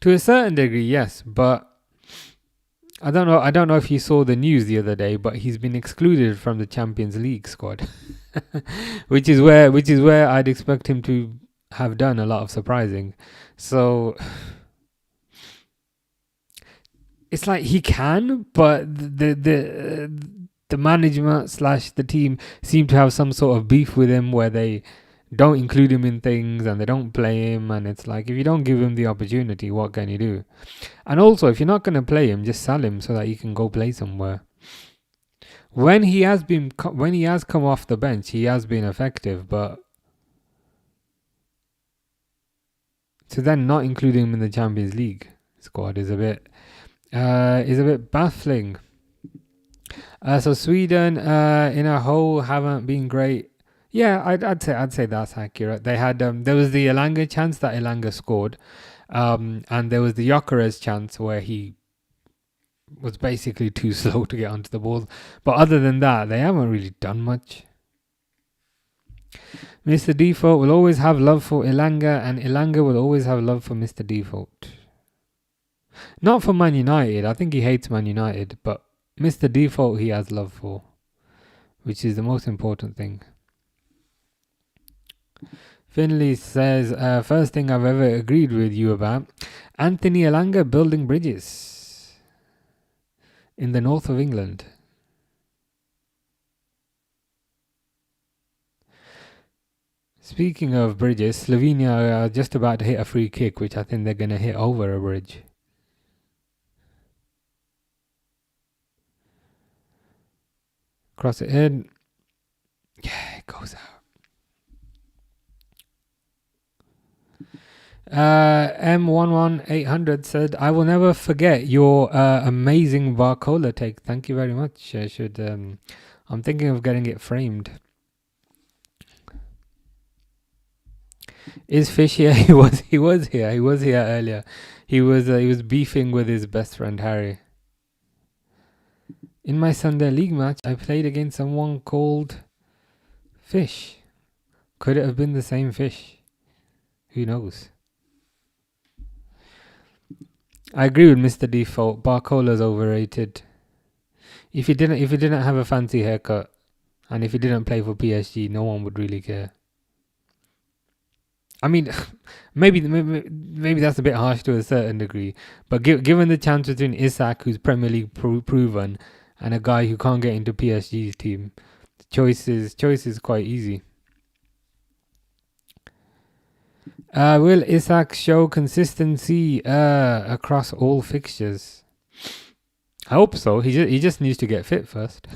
a certain degree, yes, but I don't know if you saw the news the other day, but he's been excluded from the Champions League squad, which is where I'd expect him to have done a lot of surprising. So it's like he can, but the management slash the team seem to have some sort of beef with him where they don't include him in things and they don't play him, and it's like if you don't give him the opportunity, what can you do? And also, if you're not going to play him, just sell him so that he can go play somewhere. When he has come off the bench, he has been effective, but to then not include him in the Champions League squad is a bit baffling. So Sweden, in a whole, haven't been great. Yeah, I'd say that's accurate. They had there was the Elanga chance that Elanga scored, and there was the Gyökeres chance where he was basically too slow to get onto the ball. But other than that, they haven't really done much. Mr. Default will always have love for Elanga, and Elanga will always have love for Mr. Default. Not for Man United. I think he hates Man United, but Mr. Default he has love for, which is the most important thing. Finley says, first thing I've ever agreed with you about, Anthony Elanga building bridges in the north of England. Speaking of bridges, Slovenia are just about to hit a free kick, which I think they're going to hit over a bridge. Cross it in. Yeah, it goes out. M11800 said, I will never forget your amazing Barcola take. Thank you very much. I'm thinking of getting it framed. Is Fish here? He was here. He was here earlier. He was beefing with his best friend Harry. In my Sunday league match, I played against someone called Fish. Could it have been the same Fish? Who knows? I agree with Mr. Default. Barcola's overrated. If he didn't have a fancy haircut, and if he didn't play for PSG, no one would really care. I mean, maybe that's a bit harsh to a certain degree, but given the chance between Isak, who's Premier League proven, and a guy who can't get into PSG's team, the choice is quite easy. Will Isak show consistency across all fixtures? I hope so. He just needs to get fit first.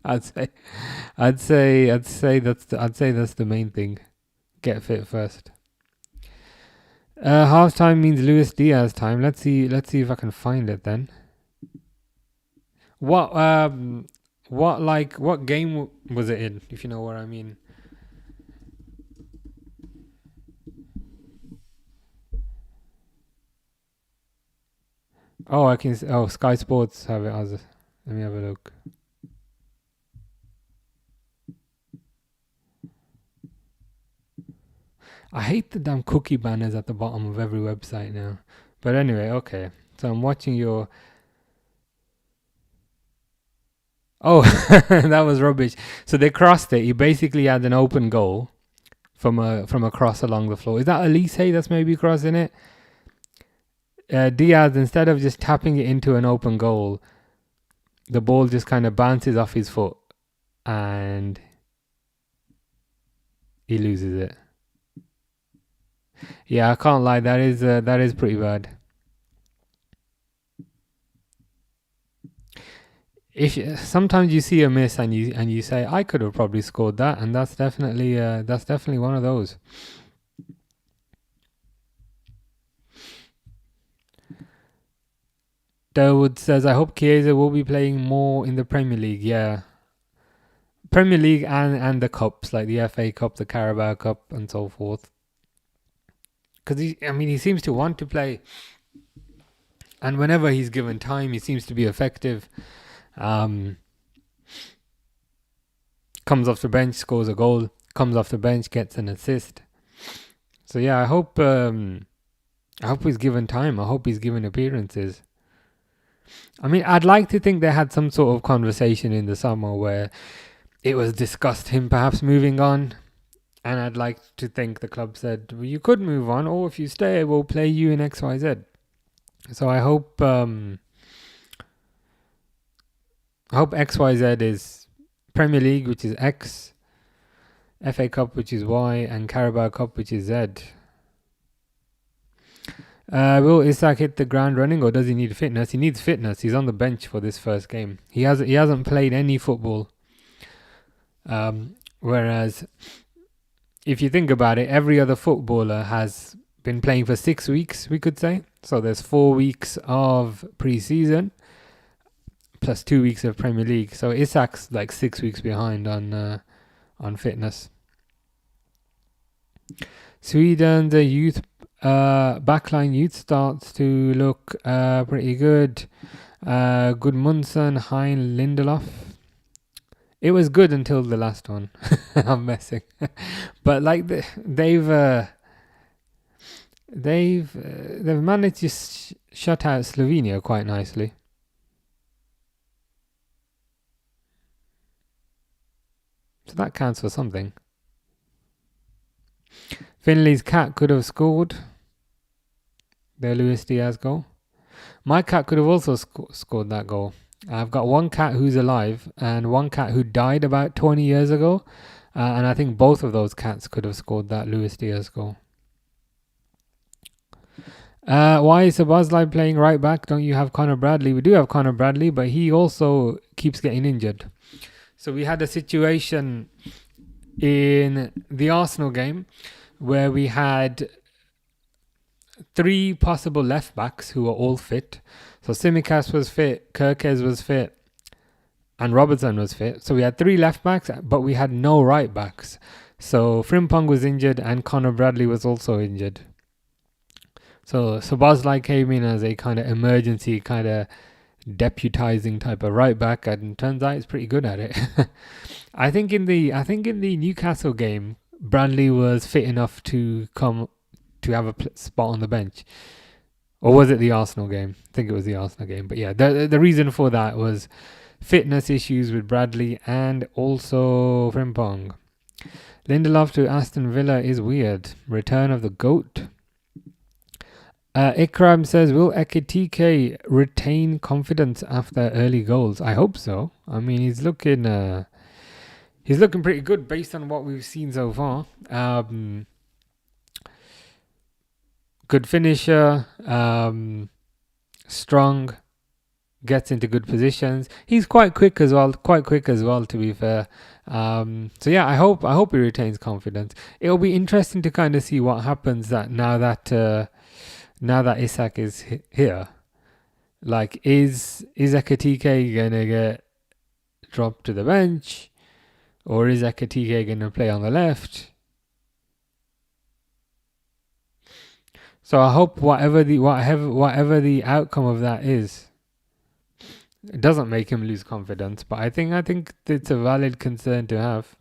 I'd say that's the main thing. Get fit first. Half time means Luis Diaz time. Let's see if I can find it then. What game was it in, if you know what I mean? Oh, I can see. Oh, Sky Sports have it as a, let me have a look. I hate the damn cookie banners at the bottom of every website now. But anyway, okay. So I'm watching your... Oh, that was rubbish. So they crossed it. You basically had an open goal from a cross along the floor. Is that Elise that's maybe crossing it? Diaz, instead of just tapping it into an open goal, the ball just kind of bounces off his foot and he loses it. Yeah, I can't lie. That is pretty bad. If sometimes you see a miss and you say I could have probably scored that, and that's definitely one of those. Dawood says, I hope Chiesa will be playing more in the Premier League. Yeah, Premier League and the cups like the FA Cup, the Carabao Cup, and so forth. Because he seems to want to play, and whenever he's given time, he seems to be effective. Comes off the bench, scores a goal. Comes off the bench, gets an assist. So yeah, I hope he's given time. I hope he's given appearances. I mean, I'd like to think they had some sort of conversation in the summer where it was discussed him perhaps moving on. And I'd like to think the club said, well, you could move on, or if you stay, we'll play you in XYZ. So I hope XYZ is Premier League, which is X, FA Cup, which is Y, and Carabao Cup, which is Z. Will Isak hit the ground running, or does he need fitness? He needs fitness. He's on the bench for this first game. He hasn't played any football. Whereas, if you think about it, every other footballer has been playing for 6 weeks, we could say. So there's 4 weeks of pre-season plus 2 weeks of Premier League. So Isak's like 6 weeks behind on fitness. Sweden, the youth backline youth starts to look pretty good. Gudmundsson, Hein, Lindelof. It was good until the last one. I'm messing, but like they've managed to shut out Slovenia quite nicely. So that counts for something. Finley's cat could have scored. The Luis Diaz goal. My cat could have also scored that goal. I've got one cat who's alive and one cat who died about 20 years ago. And I think both of those cats could have scored that Luis Diaz goal. Why is Szoboszlai playing right back? Don't you have Conor Bradley? We do have Conor Bradley, but he also keeps getting injured. So we had a situation in the Arsenal game where we had 3 possible left backs who were all fit. So Tsimikas was fit, Kerkez was fit, and Robertson was fit. So we had 3 left backs, but we had no right backs. So Frimpong was injured and Conor Bradley was also injured. So Szoboszlai came in as a kind of emergency, kind of deputizing type of right back, and turns out he's pretty good at it. I think in the Newcastle game, Bradley was fit enough to come to have a spot on the bench. Or was it the Arsenal game? I think it was the Arsenal game. But yeah, the reason for that was fitness issues with Bradley and also Frimpong. Lindelof to Aston Villa is weird. Return of the GOAT. Ikram says, will Ekitike retain confidence after early goals? I hope so. I mean, he's looking pretty good based on what we've seen so far. Good finisher, strong, gets into good positions. He's quite quick as well, to be fair. So yeah, I hope he retains confidence. It'll be interesting to kind of see what happens now that Isak is here. Like, is Ekitike gonna get dropped to the bench, or is Ekitike gonna play on the left? So I hope whatever the outcome of that is, it doesn't make him lose confidence. But I think it's a valid concern to have.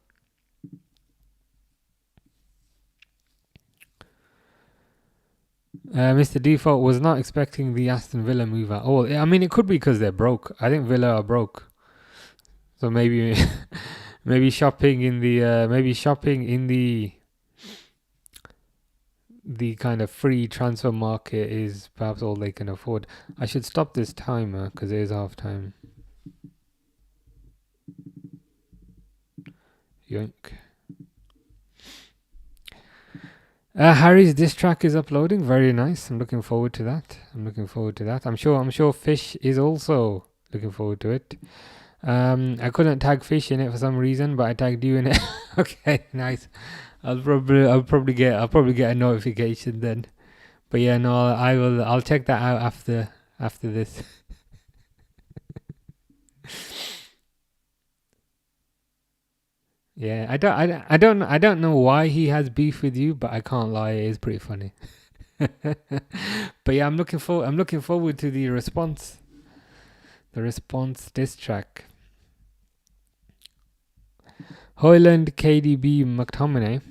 Mr. Default was not expecting the Aston Villa move at all. I mean, it could be because they're broke. I think Villa are broke, so maybe shopping in the kind of free transfer market is perhaps all they can afford. I should stop this timer because it is half time. Yoink. Harry's diss track is uploading. Very nice. I'm looking forward to that. I'm sure Fish is also looking forward to it. I couldn't tag Fish in it for some reason, but I tagged you in it. Okay, nice. I'll probably get a notification then. But yeah, no, I'll check that out after this. Yeah, I don't know why he has beef with you, but I can't lie, it is pretty funny. But yeah, I'm looking forward to the response. The response diss track. Hoyland KDB McTominay.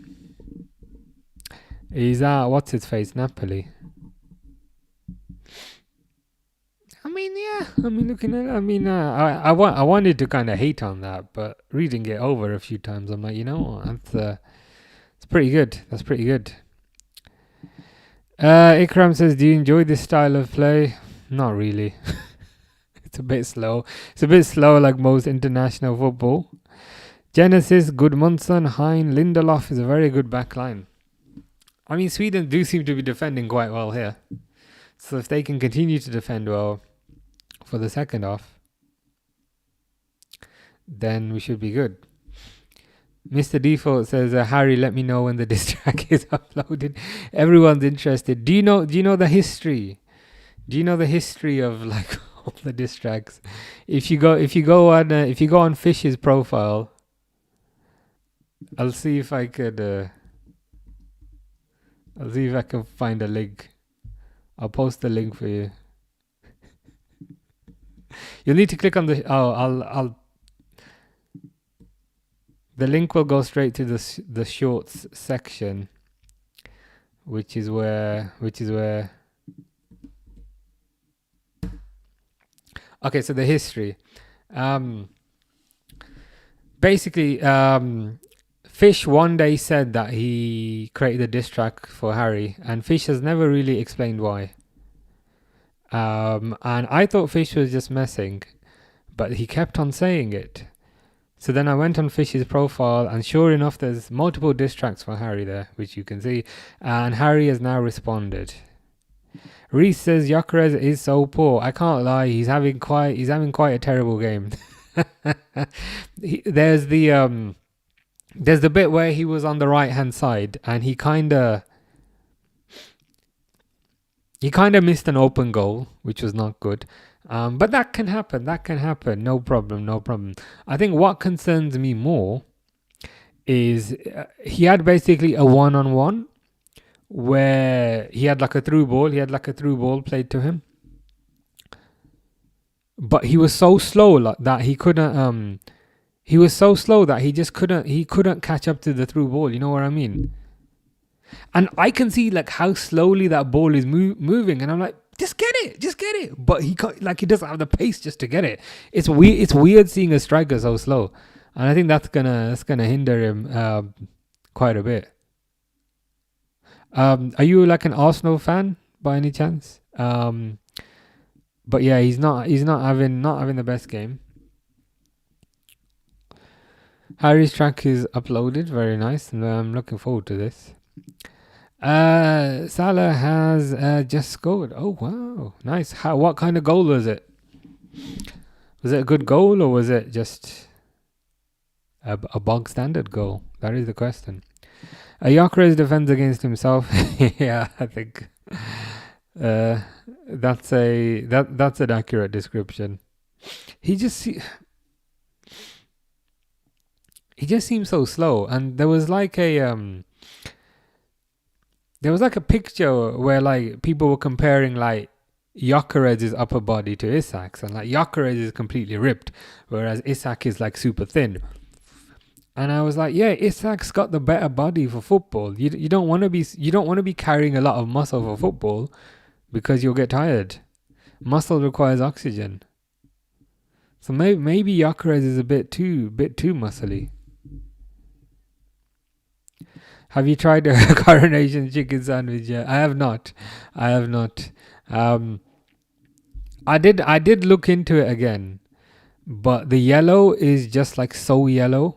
Is that what's his face? Napoli. I mean, yeah. I mean, looking at it, I mean, I wanted to kind of hate on that, but reading it over a few times, I'm like, you know what? It's pretty good. That's pretty good. Ikram says, "Do you enjoy this style of play?" Not really. It's a bit slow. It's a bit slow, like most international football. Genesis, Gudmundsson, Hein, Lindelof is a very good back line. I mean, Sweden do seem to be defending quite well here. So if they can continue to defend well for the second half, then we should be good. Mr. Default says, "Harry, let me know when the diss track is uploaded." Everyone's interested. Do you know the history? Do you know the history of like all the diss tracks? If you go on Fish's profile, I'll see if I can find a link. I'll post the link for you. You'll need to click on I'll the link will go straight to the shorts section, which is where okay, so the history. Basically, Fish one day said that he created a diss track for Harry, and Fish has never really explained why. And I thought Fish was just messing, but he kept on saying it. So then I went on Fish's profile, and sure enough, there's multiple diss tracks for Harry there, which you can see, and Harry has now responded. Reese says Gyökeres is so poor. I can't lie, he's having quite a terrible game. There's the bit where he was on the right hand side, and he kind of missed an open goal, which was not good. But that can happen. No problem. I think what concerns me more is he had basically a one-on-one where he had like a through ball. Played to him. But he was so slow that he couldn't. He was so slow that he just couldn't catch up to the through ball. You know what I mean? And I can see like how slowly that ball is moving, and I'm like, just get it. But he doesn't have the pace just to get it. It's weird seeing a striker so slow, and I think that's gonna hinder him quite a bit. Are you like an Arsenal fan by any chance? But yeah, he's not having the best game. Harry's track is uploaded, very nice, and I'm looking forward to this. Salah has just scored. Oh wow, nice. What kind of goal was it? Was it a good goal, or was it just a bog standard goal? That is the question. Gyökeres defends against himself. Yeah, I think that's an accurate description. He just seems so slow, and there was like a picture where like people were comparing like Gyökeres' upper body to Isak's, and like Gyökeres is completely ripped, whereas Isak is like super thin. And I was like, yeah, Isak's got the better body for football. You don't want to be carrying a lot of muscle for football because you'll get tired. Muscle requires oxygen. So maybe Gyökeres is a bit too muscly. Have you tried a coronation chicken sandwich yet? I have not. I did look into it again, but the yellow is just like so yellow.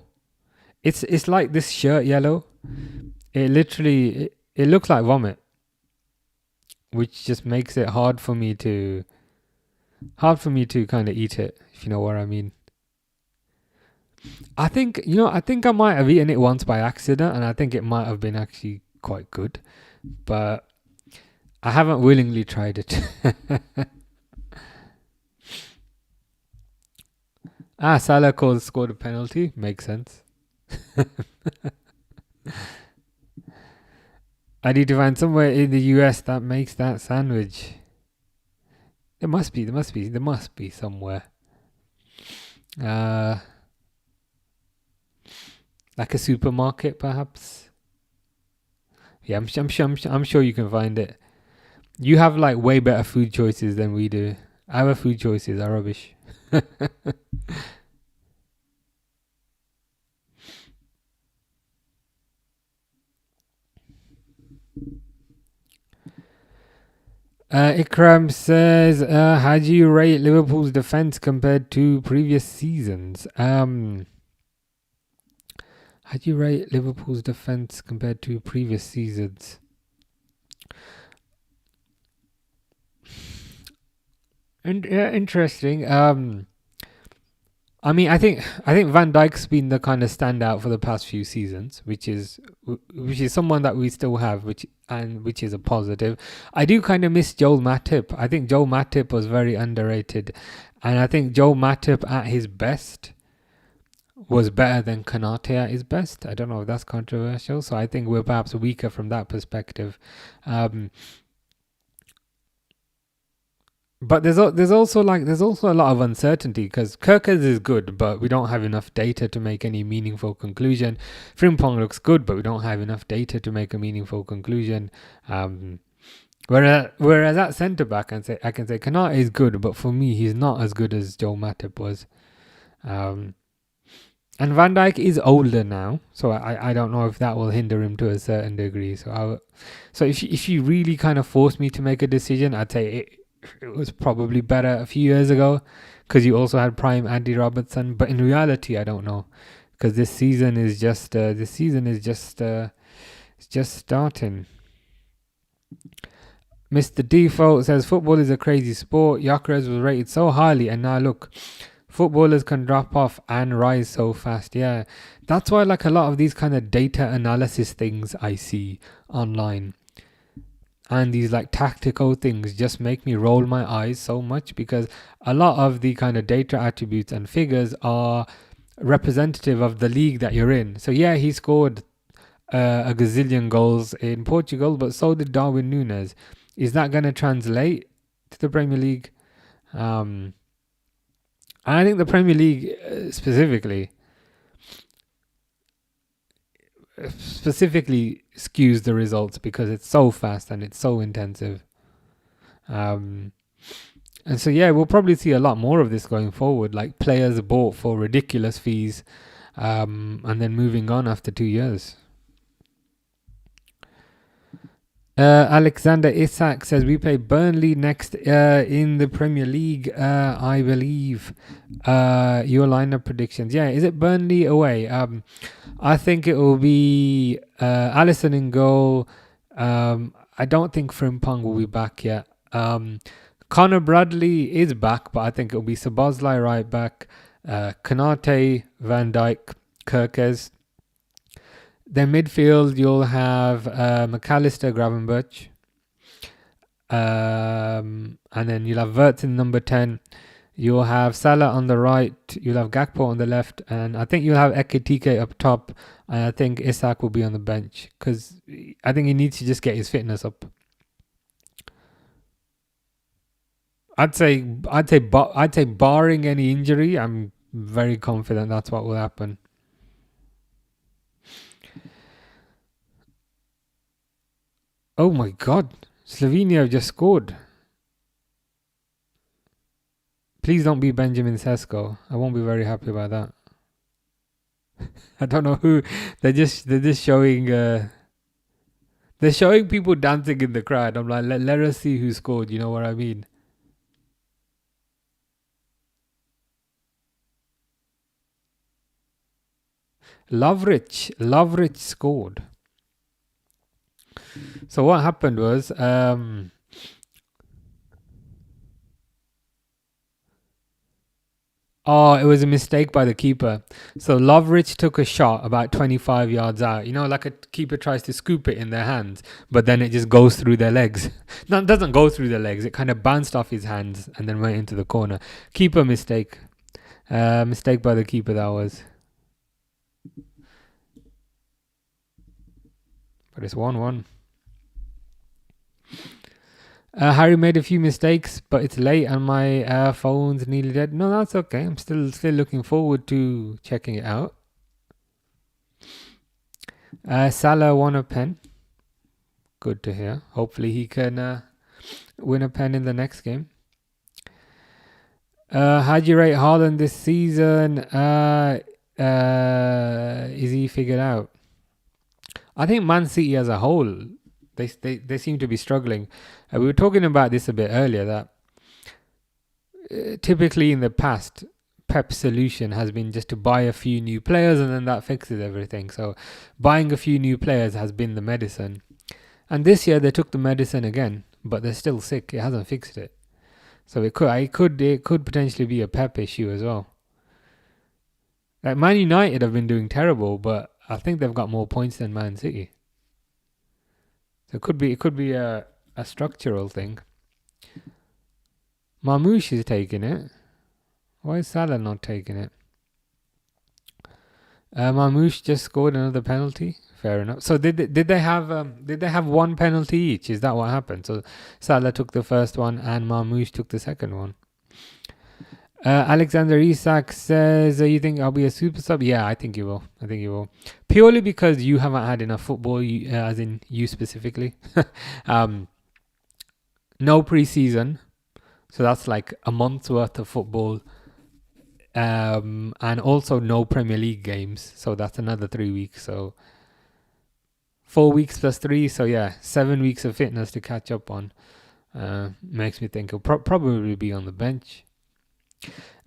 It's like this shirt yellow. It literally It looks like vomit, which just makes it hard for me to kind of eat it, if you know what I mean. I think I might have eaten it once by accident, and I think it might have been actually quite good, but I haven't willingly tried it. Salah scored a penalty. Makes sense. I need to find somewhere in the US that makes that sandwich. There must be somewhere. Uh, like a supermarket, perhaps. Yeah, I'm sure you can find it. You have like way better food choices than we do. Our food choices are rubbish. Ikram says, how do you rate Liverpool's defense compared to previous seasons? How do you rate Liverpool's defense compared to previous seasons? And interesting. I mean, I think Van Dijk's been the kind of standout for the past few seasons, which is someone that we still have, which is a positive. I do kind of miss Joel Matip. I think Joel Matip was very underrated, and I think Joel Matip at his best was better than Kanate at his best. I don't know if that's controversial, so I think we're perhaps weaker from that perspective. Um, But there's also a lot of uncertainty because Kirkers is good, but we don't have enough data to make any meaningful conclusion. Frimpong looks good, but we don't have enough data to make a meaningful conclusion. Whereas at centre back, I can say Kanate is good, but for me, he's not as good as Joe Matip was. And Van Dijk is older now, so I don't know if that will hinder him to a certain degree. So if you really kind of force me to make a decision, I'd say it was probably better a few years ago because you also had prime Andy Robertson. But in reality, I don't know because this season is just starting. Mr. Default says football is a crazy sport. Gyökeres was rated so highly, and now look, footballers can drop off and rise so fast. Yeah, that's why like a lot of these kind of data analysis things I see online and these like tactical things just make me roll my eyes so much because a lot of the kind of data attributes and figures are representative of the league that you're in. So yeah, he scored a gazillion goals in Portugal, but so did Darwin Núñez. Is that going to translate to the Premier League? I think the Premier League specifically skews the results because it's so fast and it's so intensive. And so yeah, we'll probably see a lot more of this going forward, like players bought for ridiculous fees, and then moving on after 2 years. Alexander Isak says we play Burnley next in the Premier League, I believe. Your lineup predictions. Yeah, is it Burnley away? I think it will be Alisson in goal. I don't think Frimpong will be back yet. Connor Bradley is back, but I think it will be Szoboszlai right back. Kanate, Van Dijk, Kirkes. Then midfield, you'll have McAllister, Gravenberch. And then you'll have Wirtz in number 10. You'll have Salah on the right. You'll have Gakpo on the left. And I think you'll have Ekitike up top. And I think Isak will be on the bench because I think he needs to just get his fitness up. I'd say barring any injury, I'm very confident that's what will happen. Oh my God, Slovenia have just scored. Please don't be Benjamin Sesko. I won't be very happy about that. I don't know who. They're just showing. They're showing people dancing in the crowd. I'm like, let us see who scored. You know what I mean? Lovrich scored. So what happened was, oh, it was a mistake by the keeper. So Lovrich took a shot about 25 yards out. You know, like a keeper tries to scoop it in their hands, but then it just goes through their legs. No, it doesn't go through their legs. It kind of bounced off his hands and then went into the corner. Keeper mistake. Mistake by the keeper, that was. But it's 1-1. Harry made a few mistakes, but it's late and my phone's nearly dead. No, that's okay. I'm still looking forward to checking it out. Salah won a pen. Good to hear. Hopefully he can win a pen in the next game. How do you rate Haaland this season? Is he figured out? I think Man City as a whole, they seem to be struggling. We were talking about this a bit earlier, that typically in the past, Pep's solution has been just to buy a few new players and then that fixes everything. So buying a few new players has been the medicine. And this year they took the medicine again, but they're still sick. It hasn't fixed it. So it could potentially be a Pep issue as well. Like Man United have been doing terrible, but I think they've got more points than Man City. So it could be a structural thing. Marmoush is taking it. Why is Salah not taking it? Marmoush just scored another penalty. Fair enough. So did they have one penalty each? Is that what happened? So Salah took the first one and Marmoush took the second one. Alexander Isak says, you think I'll be a super sub? Yeah, I think you will. Purely because you haven't had enough football, as in you specifically. No pre-season. So that's like a month's worth of football. And also no Premier League games. So that's another 3 weeks. So 4 weeks plus 3. So yeah, 7 weeks of fitness to catch up on. Makes me think he'll probably be on the bench.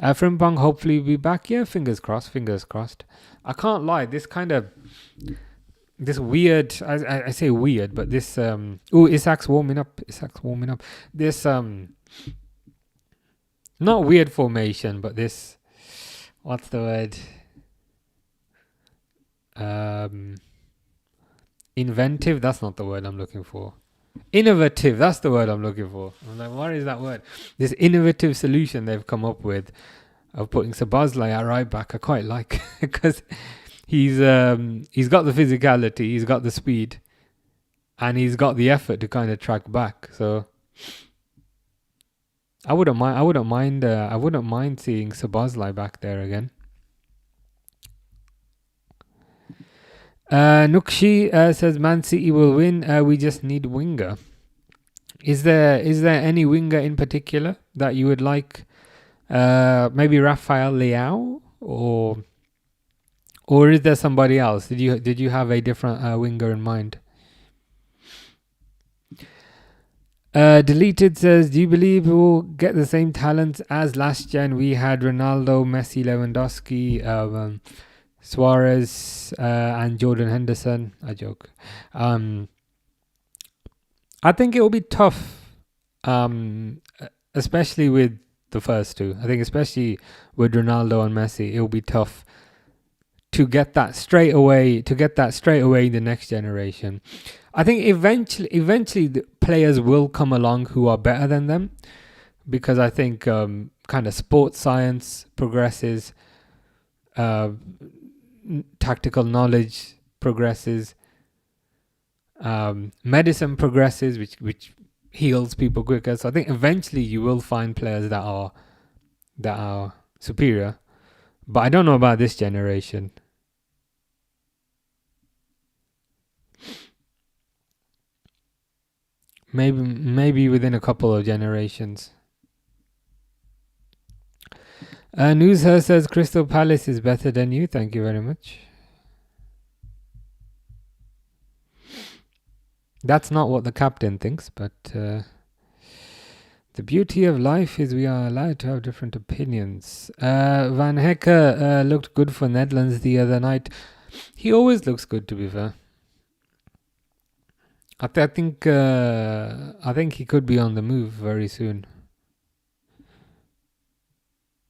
Frimpong hopefully be back. Yeah, fingers crossed. I can't lie. This weird. I say weird, but this. Isak's warming up. This not weird formation, but this. What's the word? Inventive. That's not the word I'm looking for. Innovative, that's the word I'm looking for. I'm like, what is that word? This innovative solution they've come up with of putting Szoboszlai at right back, I quite like, because he's got the physicality, he's got the speed, and he's got the effort to kind of track back. So I wouldn't mind seeing Szoboszlai back there again. Nukshi says Man City will win. We just need winger. Is there any winger in particular that you would like? Maybe Rafael Leao, or is there somebody else? Did you have a different winger in mind? Deleted says, do you believe we will get the same talents as last gen? We had Ronaldo, Messi, Lewandowski, Suarez, and Jordan Henderson. I joke. I think it will be tough, especially with the first two. I think especially with Ronaldo and Messi, it will be tough to get that straight away. In the next generation, I think eventually the players will come along who are better than them, because I think kind of sports science progresses, tactical knowledge progresses, medicine progresses, which heals people quicker. So I think eventually you will find players that are superior, but I don't know about this generation. Maybe within a couple of generations. Newsher says Crystal Palace is better than you. Thank you very much. That's not what the captain thinks, but the beauty of life is we are allowed to have different opinions. Van Hekke looked good for Netherlands the other night. He always looks good, to be fair. I think he could be on the move very soon.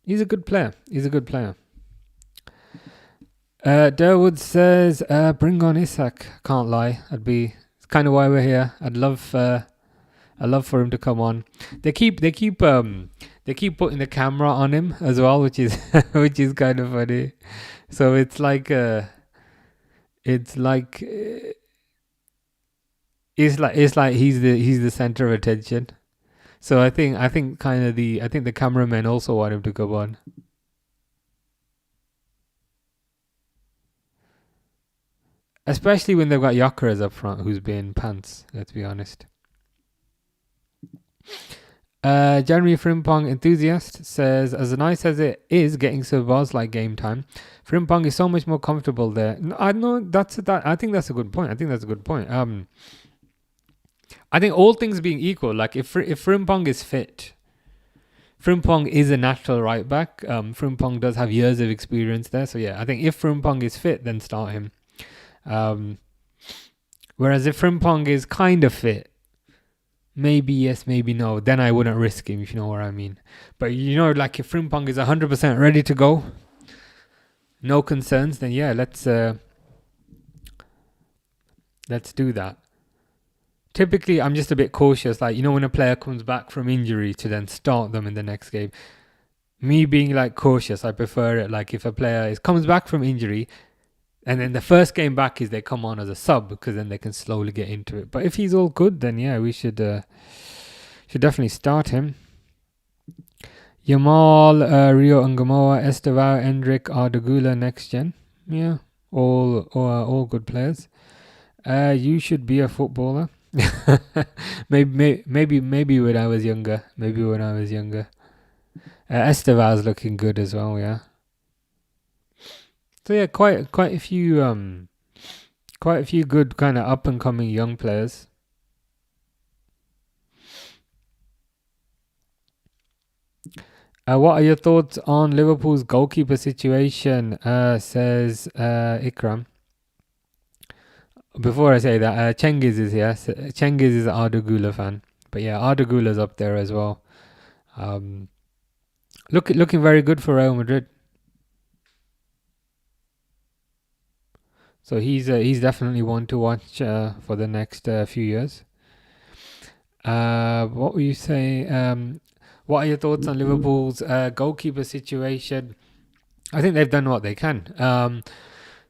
He's a good player. He's a good player. Durwood says, "Bring on Isak." Can't lie. It's kind of why we're here. I'd love for him to come on. They keep putting the camera on him as well, which is which is kind of funny. So it's like it's like he's the center of attention. So I think the cameramen also want him to come on. Especially when they've got Jokeres up front who's been pants, let's be honest. Jeremy Frimpong enthusiast says, as nice as it is getting so buzz like game time, Frimpong is so much more comfortable there. I know that. I think that's a good point. I think all things being equal, like if Frimpong is fit, Frimpong is a natural right back. Frimpong does have years of experience there, so yeah, I think if Frimpong is fit, then start him. Whereas if Frimpong is kind of fit, maybe yes, maybe no, then I wouldn't risk him, if you know what I mean. But like if Frimpong is 100% ready to go, no concerns, then yeah, let's do that. Typically, I'm just a bit cautious, like when a player comes back from injury to then start them in the next game. Me being like cautious, I prefer it like if a player comes back from injury, and then the first game back is they come on as a sub because then they can slowly get into it. But if he's all good, then yeah, we should definitely start him. Yamal, Rio Ungamoa, Estevao, Endrick, Ardagula, next gen. Yeah, all good players. You should be a footballer. maybe when I was younger. Estevao's looking good as well. Yeah. So yeah, quite a few good kind of up and coming young players. What are your thoughts on Liverpool's goalkeeper situation? Says Ikram. Before I say that, Cengiz is here. Cengiz is an Ardagula fan, but yeah, Ardagula's up there as well. Looking very good for Real Madrid. So he's definitely one to watch for the next few years. What were you saying? What are your thoughts on Liverpool's goalkeeper situation? I think they've done what they can.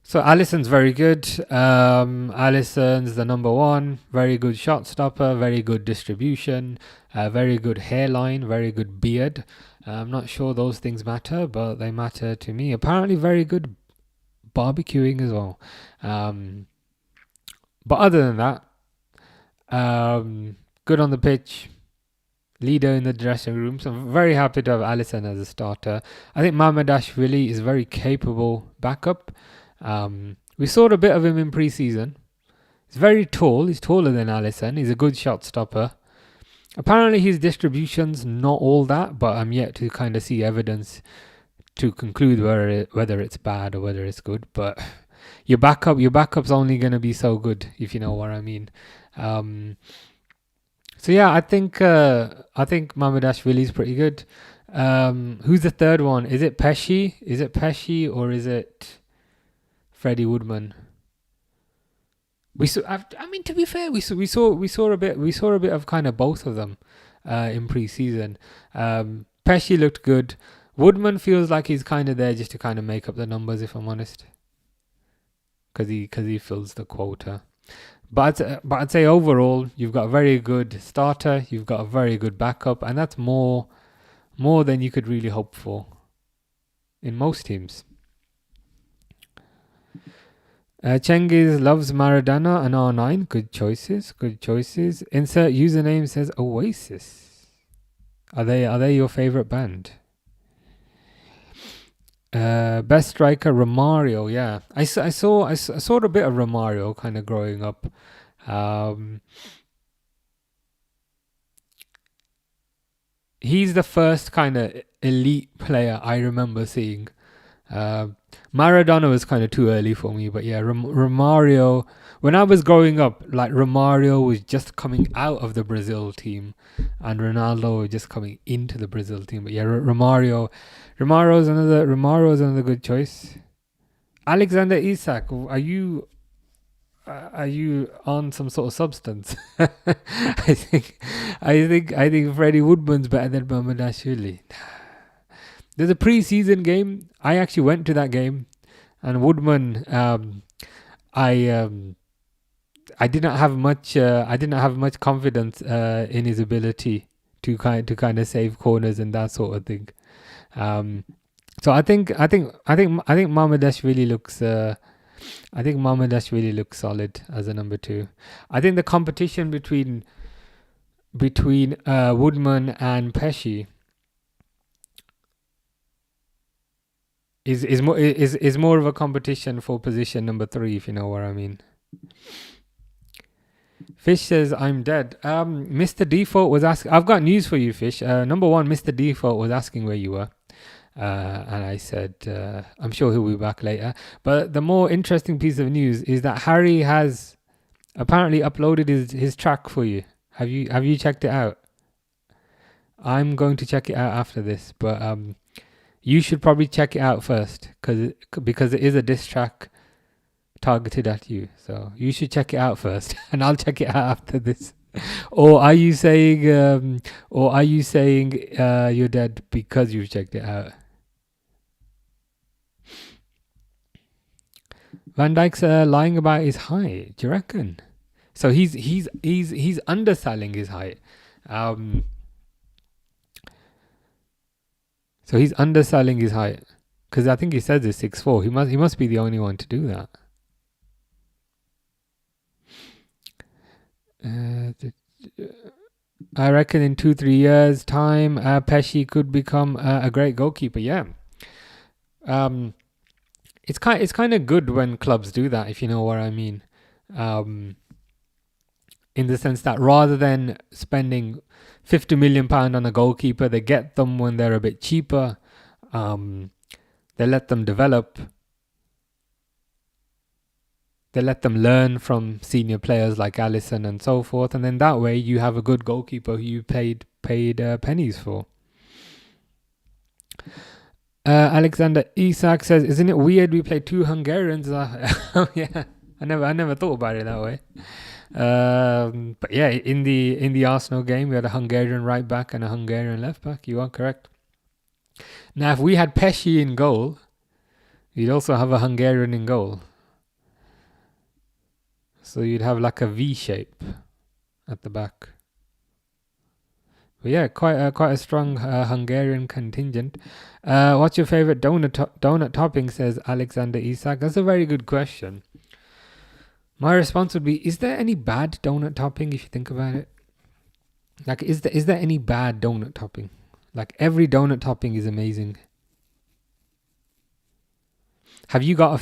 So Alisson's very good. Alisson's the number one. Very good shot stopper. Very good distribution. Very good hairline. Very good beard. I'm not sure those things matter, but they matter to me. Apparently, very good barbecuing as well. But other than that, good on the pitch. Leader in the dressing room. So I'm very happy to have Alisson as a starter. I think Mamadashvili is a very capable backup. We saw a bit of him in pre-season. He's very tall. He's taller than Alisson. He's a good shot stopper. Apparently his distribution's not all that, but I'm yet to kind of see evidence to conclude whether it's bad or whether it's good. But your backup's only going to be so good, if you know what I mean. So yeah, I think Mamadashvili's pretty good. Who's the third one? Is it Pesci? Or is it Freddie Woodman? To be fair, we saw a bit of kind of both of them in pre-season. Pesci looked good. Woodman feels like he's kind of there just to kind of make up the numbers, if I'm honest, because he fills the quota. But I'd say overall, you've got a very good starter, you've got a very good backup, and that's more than you could really hope for in most teams. Cengiz loves Maradona and R9. Good choices. Insert username says Oasis. Are they your favorite band? Best striker Romario. Yeah, I saw a bit of Romario kind of growing up. He's the first kind of elite player I remember seeing. Maradona was kind of too early for me, but yeah, Romario. When I was growing up, like Romario was just coming out of the Brazil team, and Ronaldo was just coming into the Brazil team. But yeah, Romario's another good choice. Alexander Isak, are you on some sort of substance? I think Freddie Woodman's better than Mamadashvili. There's a pre-season game. I actually went to that game, and Woodman, I I didn't have much. I didn't have much confidence in his ability to kind of save corners and that sort of thing. Um, so I think Mamadashvili looks. I think Mamadashvili looks solid as a number two. I think the competition between Woodman and Pesci is more of a competition for position number three, if you know what I mean. Fish says I'm dead. Mr. Default was asking. I've got news for you, Fish. Number one, Mr. Default was asking where you were, and I said I'm sure he'll be back later. But the more interesting piece of news is that Harry has apparently uploaded his track for you. Have you checked it out? I'm going to check it out after this, but you should probably check it out first because it is a diss track targeted at you. So you should check it out first, and I'll check it out after this. Or are you saying you're dead because you've checked it out? Van Dijk's lying about his height. Do you reckon? So he's underselling his height. So he's underselling his height because I think he says he's 6'4". He must be the only one to do that. I reckon in 2-3 years time, Pesci could become a great goalkeeper. Yeah. It's kind of good when clubs do that, if you know what I mean. In the sense that rather than spending £50 million on a goalkeeper, they get them when they're a bit cheaper. They let them develop. They let them learn from senior players like Alisson and so forth, and then that way you have a good goalkeeper who you paid pennies for. Alexander Isak says, "Isn't it weird we play two Hungarians?" Yeah, I never thought about it that way. But yeah, in the Arsenal game, we had a Hungarian right back and a Hungarian left back. You are correct. Now, if we had Pesci in goal, you'd also have a Hungarian in goal. So you'd have like a V shape at the back. But yeah, quite a strong Hungarian contingent. What's your favorite donut topping? Says Alexander Isak. That's a very good question. My response would be: is there any bad donut topping if you think about it? Like, is there any bad donut topping? Like, every donut topping is amazing. Have you got a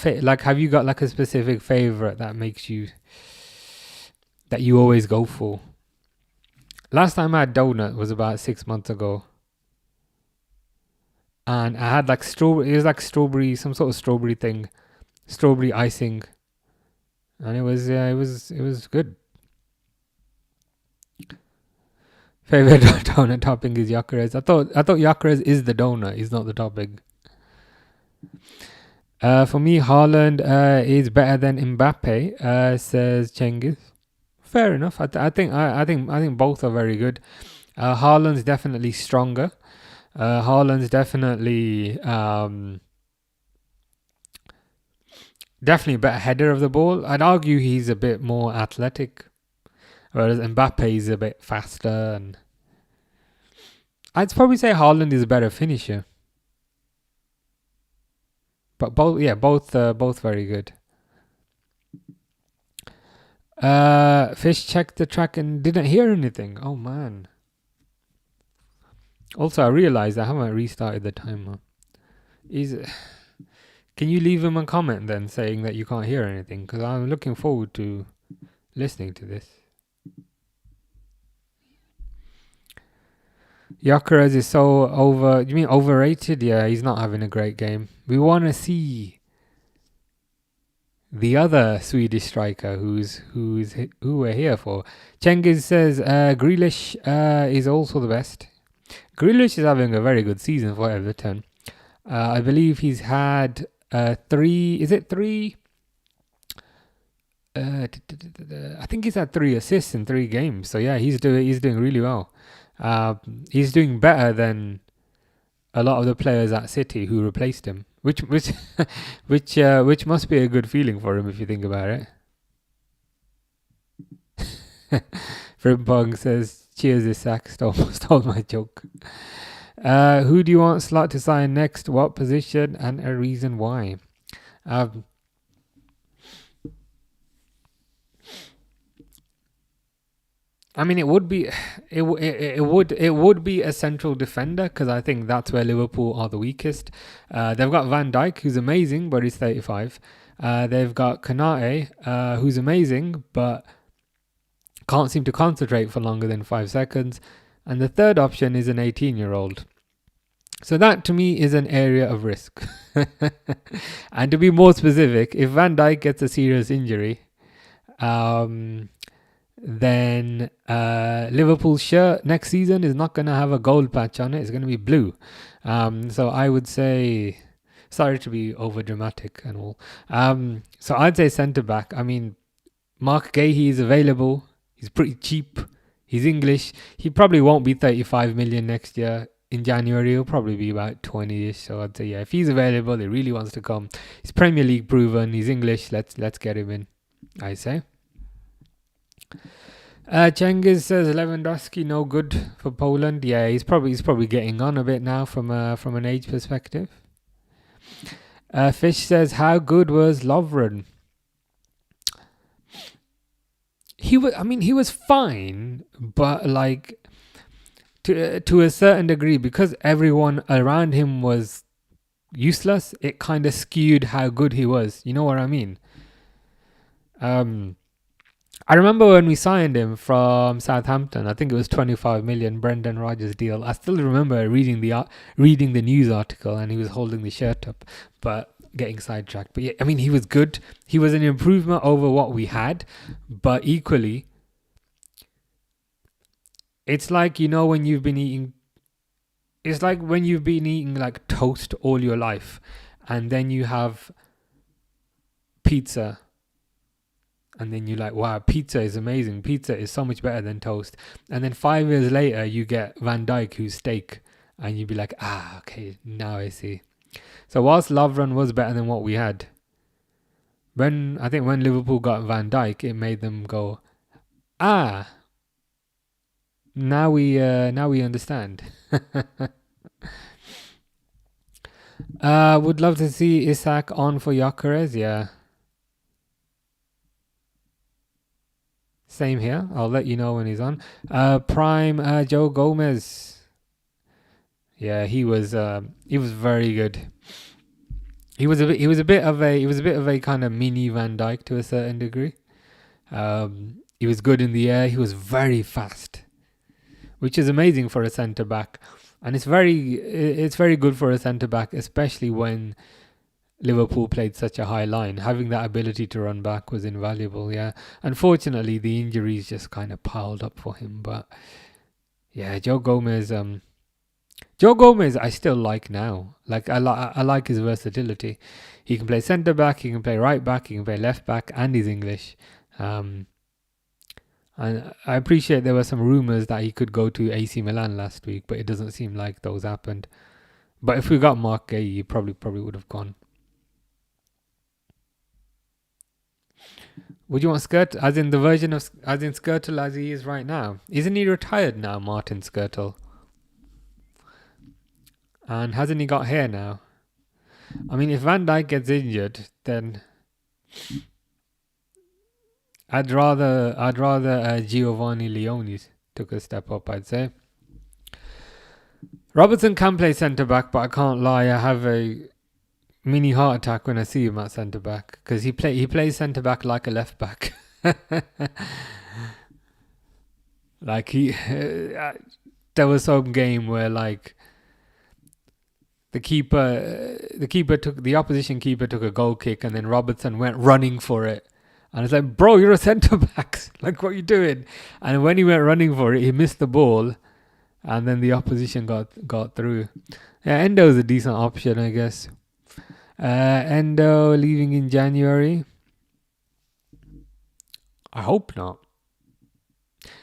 specific favorite that you always go for? Last time I had donut was about 6 months ago, and I had like strawberry. It was like strawberry, some sort of strawberry thing, strawberry icing, and it was good. Favorite donut topping is Gyökeres. I thought Gyökeres is the donut. He's not the topping. For me, Haaland is better than Mbappe. Says Cengiz. Fair enough. I think both are very good. Haaland's definitely stronger. Haaland's definitely a better header of the ball. I'd argue he's a bit more athletic, whereas Mbappe is a bit faster. And I'd probably say Haaland is a better finisher. But both very good. Fish checked the track and didn't hear anything. Oh man. Also, I realized I haven't restarted the timer. Can you leave him a comment then saying that you can't hear anything? Because I'm looking forward to listening to this. Gyökeres is so you mean overrated? Yeah, he's not having a great game. We want to see the other Swedish striker who we're here for. Cengiz says Grealish is also the best. Grealish is having a very good season for Everton. I believe he's had three. Is it three? I think he's had 3 assists in 3 games. So yeah, he's doing really well. He's doing better than a lot of the players at City who replaced him, which must be a good feeling for him if you think about it. Frimpong says, "Cheers, Isak." Stole my joke. Who do you want Slot to sign next? What position and a reason why? I mean, it would be a central defender because I think that's where Liverpool are the weakest. They've got Van Dijk, who's amazing, but he's 35. They've got Kanate, who's amazing, but can't seem to concentrate for longer than 5 seconds. And the third option is an 18-year-old. So that to me is an area of risk. And to be more specific, if Van Dijk gets a serious injury, then Liverpool's shirt next season is not going to have a gold patch on it. It's going to be blue. So I would say, sorry to be over dramatic and all. So I'd say centre back. I mean, Mark Gahey is available. He's pretty cheap. He's English. He probably won't be 35 million next year. In January, he'll probably be about 20-ish. So I'd say, yeah, if he's available, he really wants to come. He's Premier League proven. He's English. Let's get him in, I say. Cengiz says Lewandowski no good for Poland. Yeah, he's probably getting on a bit now from an age perspective. Fish says, how good was Lovren? He was fine, but like to a certain degree, because everyone around him was useless, it kind of skewed how good he was. You know what I mean? I remember when we signed him from Southampton. I think it was 25 million Brendan Rodgers deal. I still remember reading the news article, and he was holding the shirt up, but getting sidetracked. But yeah, I mean, he was good. He was an improvement over what we had, but equally, it's like, you know, when you've been eating. It's like when you've been eating like toast all your life, and then you have pizza. And then you're like, wow, pizza is amazing. Pizza is so much better than toast. And then 5 years later, you get Van Dijk, who's steak. And you'd be like, okay, now I see. So whilst Lovren was better than what we had, when Liverpool got Van Dijk, it made them go, now we understand. Would love to see Isak on for Gyökeres, yeah. Same here. I'll let you know when he's on. Prime Joe Gomez. Yeah, he was very good. He was a bit of a kind of mini Van Dijk to a certain degree. He was good in the air. He was very fast, which is amazing for a centre back, and it's very good for a centre back, especially when Liverpool played such a high line. Having that ability to run back was invaluable, yeah. Unfortunately, the injuries just kind of piled up for him. But yeah, Joe Gomez I still like now. Like I like his versatility. He can play centre back, he can play right back, he can play left back, and he's English. And I appreciate there were some rumours that he could go to AC Milan last week, but it doesn't seem like those happened. But if we got Mark Gay, he probably would have gone. Would you want as in the version of Skirtle as he is right now? Isn't he retired now, Martin Skirtle? And hasn't he got hair now? I mean, if Van Dijk gets injured, then I'd rather Giovanni Leone took a step up, I'd say. Robertson can play centre back, but I can't lie, I have a mini heart attack when I see him at centre back, because he plays centre back like a left back. Like there was some game where like the opposition keeper took a goal kick, and then Robertson went running for it. And it's like, bro, you're a centre back. Like, what are you doing? And when he went running for it, he missed the ball, and then the opposition got through. Yeah, Endo's a decent option, I guess. Endo leaving in January. I hope not.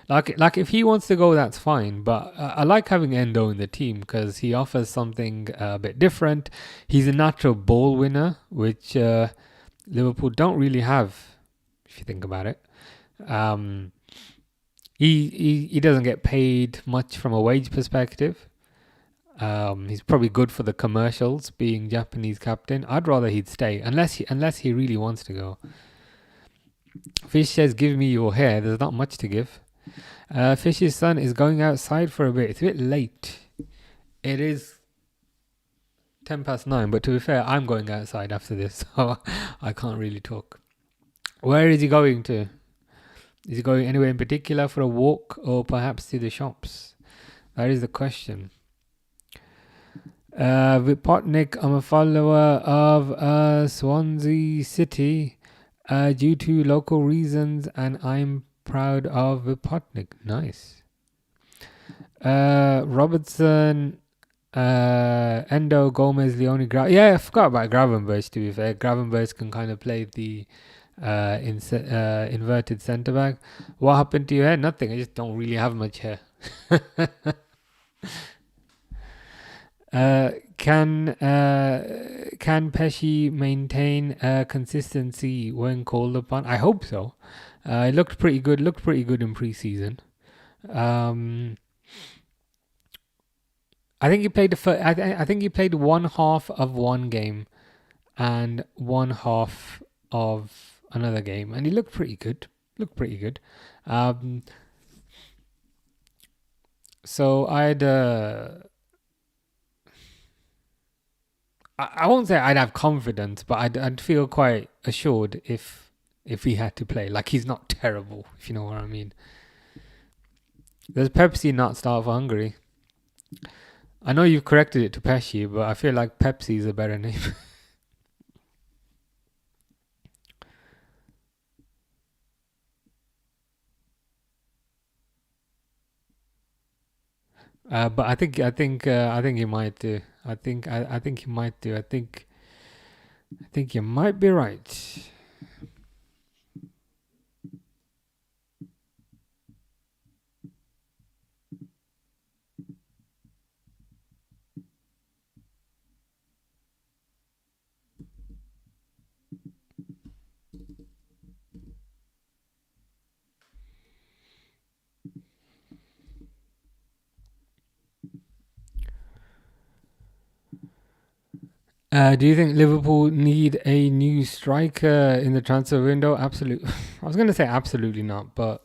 Like if he wants to go, that's fine. But I like having Endo in the team because he offers something a bit different. He's a natural ball winner, which Liverpool don't really have, if you think about it. He doesn't get paid much from a wage perspective. He's probably good for the commercials, being Japanese captain. I'd rather he'd stay unless he really wants to go. Fish says, "Give me your hair." There's not much to give. Fish's son is going outside for a bit. It's a bit late. It is 9:10, but to be fair, I'm going outside after this, so I can't really talk. Where is he going to? Is he going anywhere in particular for a walk, or perhaps to the shops? That is the question. Vipotnik, I'm a follower of Swansea City due to local reasons, and I'm proud of Vipotnik. Nice. Robertson, Endo, Gomez, Leone, yeah, I forgot about Gravenberch, to be fair. Gravenberch can kind of play the inverted centre back. What happened to your hair? Nothing. I just don't really have much hair. Can Pesci maintain consistency when called upon? I hope so. It looked pretty good. Looked pretty good in pre-season. I think he played I think he played one half of one game and one half of another game, and he looked pretty good. So I won't say I'd have confidence, but I'd feel quite assured if he had to play. Like, he's not terrible, if you know what I mean. Does Pepsi not start for Hungary? I know you've corrected it to Pesci, but I feel like Pepsi is a better name. But I think he might do. I think he might do. I think you might be right. Do you think Liverpool need a new striker in the transfer window? Absolutely. I was going to say absolutely not, but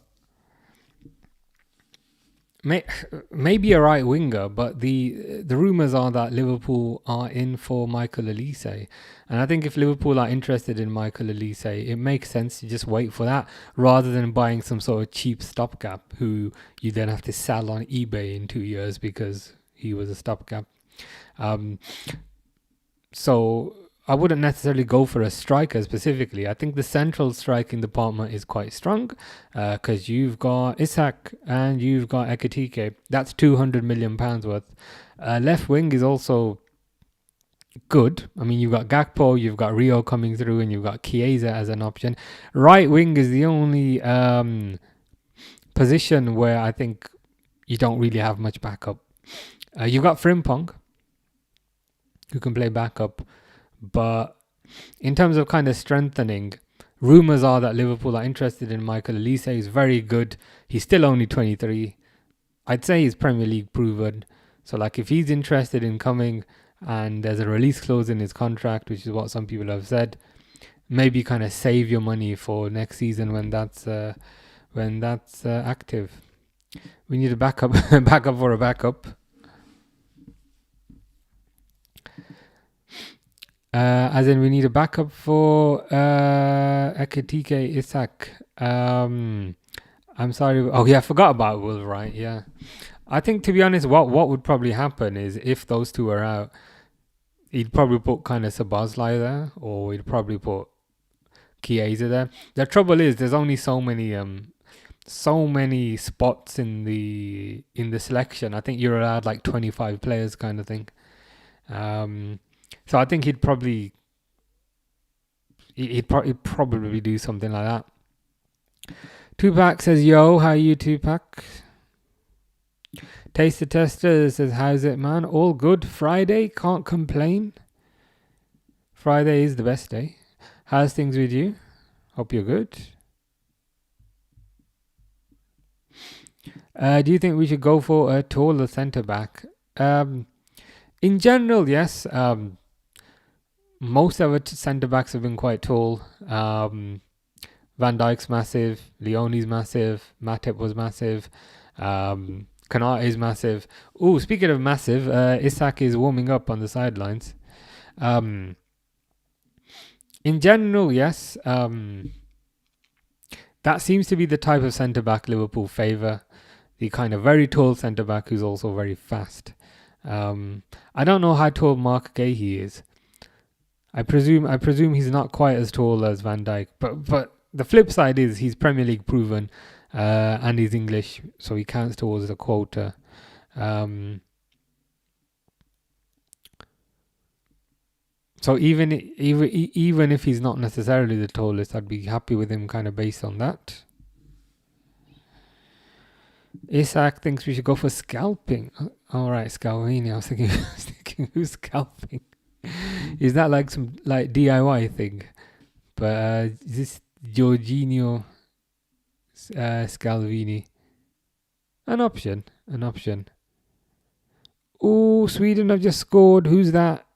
maybe a right winger. But the rumours are that Liverpool are in for Michael Elise, and I think if Liverpool are interested in Michael Elise, it makes sense to just wait for that rather than buying some sort of cheap stopgap who you then have to sell on eBay in 2 years because he was a stopgap. So I wouldn't necessarily go for a striker specifically. I think the central striking department is quite strong because you've got Isak and you've got Ekitike. That's £200 million worth. Left wing is also good. I mean, you've got Gakpo, you've got Rio coming through, and you've got Chiesa as an option. Right wing is the only position where I think you don't really have much backup. You've got Frimpong, who can play backup, but in terms of kind of strengthening, rumours are that Liverpool are interested in Michael Elise. He's very good. He's still only 23. I'd say he's Premier League proven. So like if he's interested in coming and there's a release clause in his contract, which is what some people have said, maybe kind of save your money for next season when that's active. We need a backup for a backup. As in, we need a backup for Ekitike Isak. I'm sorry. Oh yeah, I forgot about Will Yeah, I think, to be honest, what would probably happen is if those two are out, he'd probably put kind of Sabazlai there, or he'd probably put Chiesa there. The trouble is, there's only so many spots in the selection. I think you're allowed like 25 players, kind of thing. So I think he'd probably do something like that. Tupac says, "Yo, how you, Tupac?" Taste the Tester says, "How's it, man? All good. Friday, can't complain. Friday is the best day. How's things with you? Hope you're good." Do you think we should go for a taller centre back? In general, yes. Most of our centre backs have been quite tall. Van Dijk's massive, Leone's massive, Matip was massive, Kanate is massive. Oh, speaking of massive, Isak is warming up on the sidelines. In general, yes. That seems to be the type of centre back Liverpool favour. The kind of very tall centre back who's also very fast. I don't know how tall Mark Gahey is. I presume he's not quite as tall as Van Dijk, but the flip side is he's Premier League proven, and he's English, so he counts towards the quota. So even if he's not necessarily the tallest, I'd be happy with him kind of based on that. Isak thinks we should go for scalping. All right, Scalvini. I was thinking who's scalping? Is that like some like DIY thing? But is this Jorginho Scalvini? An option. Oh, Sweden have just scored. Who's that?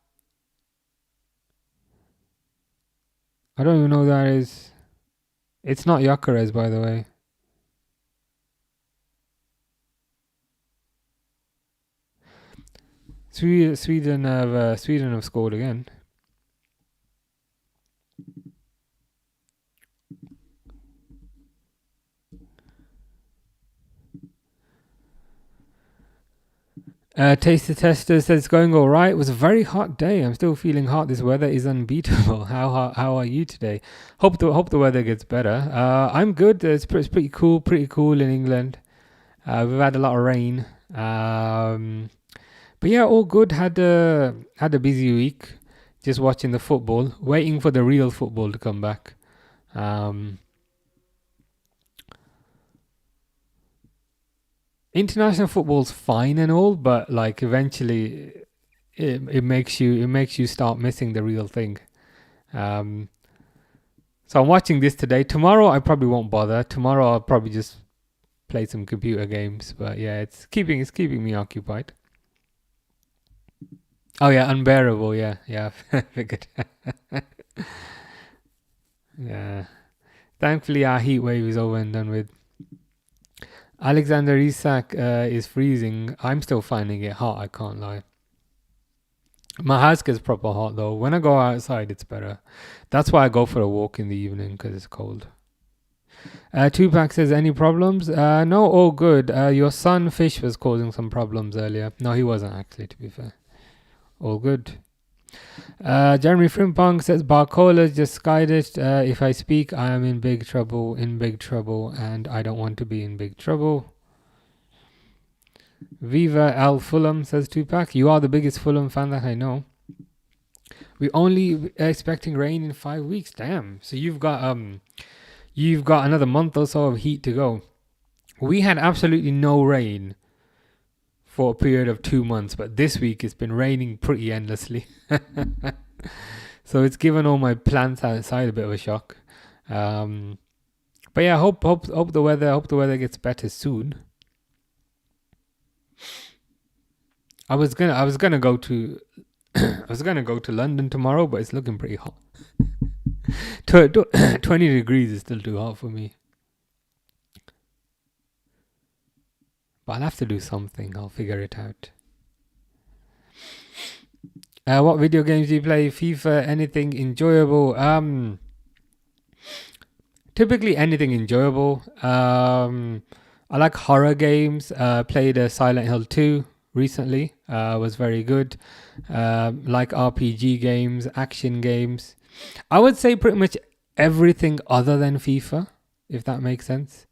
I don't even know who that is. It's not Gyökeres, by the way. Sweden have scored again. Taste the Tester says it's going all right. It was a very hot day. I'm still feeling hot. This weather is unbeatable. How are you today? Hope the weather gets better. I'm good. It's pretty cool in England. We've had a lot of rain. But yeah, all good. Had a busy week. Just watching the football, waiting for the real football to come back. International football's fine and all, but like eventually, it makes you start missing the real thing. So I'm watching this today. Tomorrow I probably won't bother. Tomorrow I'll probably just play some computer games. But yeah, it's keeping me occupied. Oh yeah, unbearable. Yeah, I figured. Yeah. Thankfully, our heat wave is over and done with. Alexander Isak is freezing. I'm still finding it hot, I can't lie. My house gets proper hot though. When I go outside, it's better. That's why I go for a walk in the evening, because it's cold. Tupac says, any problems? No, all good. Your son Fish was causing some problems earlier. No, he wasn't actually, to be fair. All good. Jeremy Frimpong says, Barcola's just skied it. If I speak, I am in big trouble, and I don't want to be in big trouble. Viva Al Fulham says Tupac, you are the biggest Fulham fan that I know. We're only expecting rain in 5 weeks. Damn. So you've got another month or so of heat to go. We had absolutely no rain for a period of 2 months, but this week it's been raining pretty endlessly. So it's given all my plants outside a bit of a shock. But yeah, hope the weather gets better soon. I was gonna go to London tomorrow, but it's looking pretty hot. 20 degrees is still too hot for me. But I'll have to do something. I'll figure it out. What video games do you play? FIFA? Anything enjoyable? Typically anything enjoyable. I like horror games. Played Silent Hill 2. recently. Was very good. Like RPG games, action games. I would say pretty much everything other than FIFA, if that makes sense.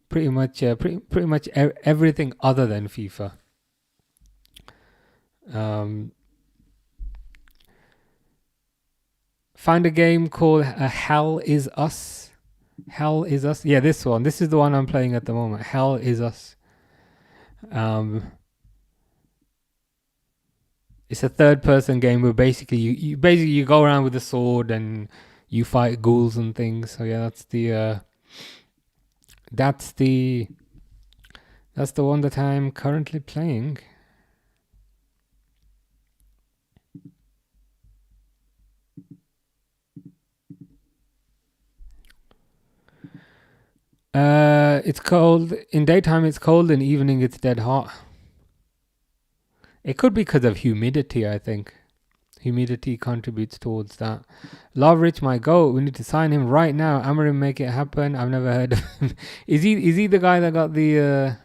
Pretty much, pretty much everything other than FIFA. Um, Found a game called Hell Is Us. Hell Is Us. Yeah, this one. This is the one I'm playing at the moment. Hell Is Us. It's a third-person game where basically you go around with a sword and you fight ghouls and things. So yeah, that's the one that I'm currently playing. It's cold in daytime. It's cold in evening. It's dead hot. It could be because of humidity. I think humidity contributes towards that. Love Rich, my goat. We need to sign him right now. Amarim, make it happen. I've never heard of him. Is he the guy that got the?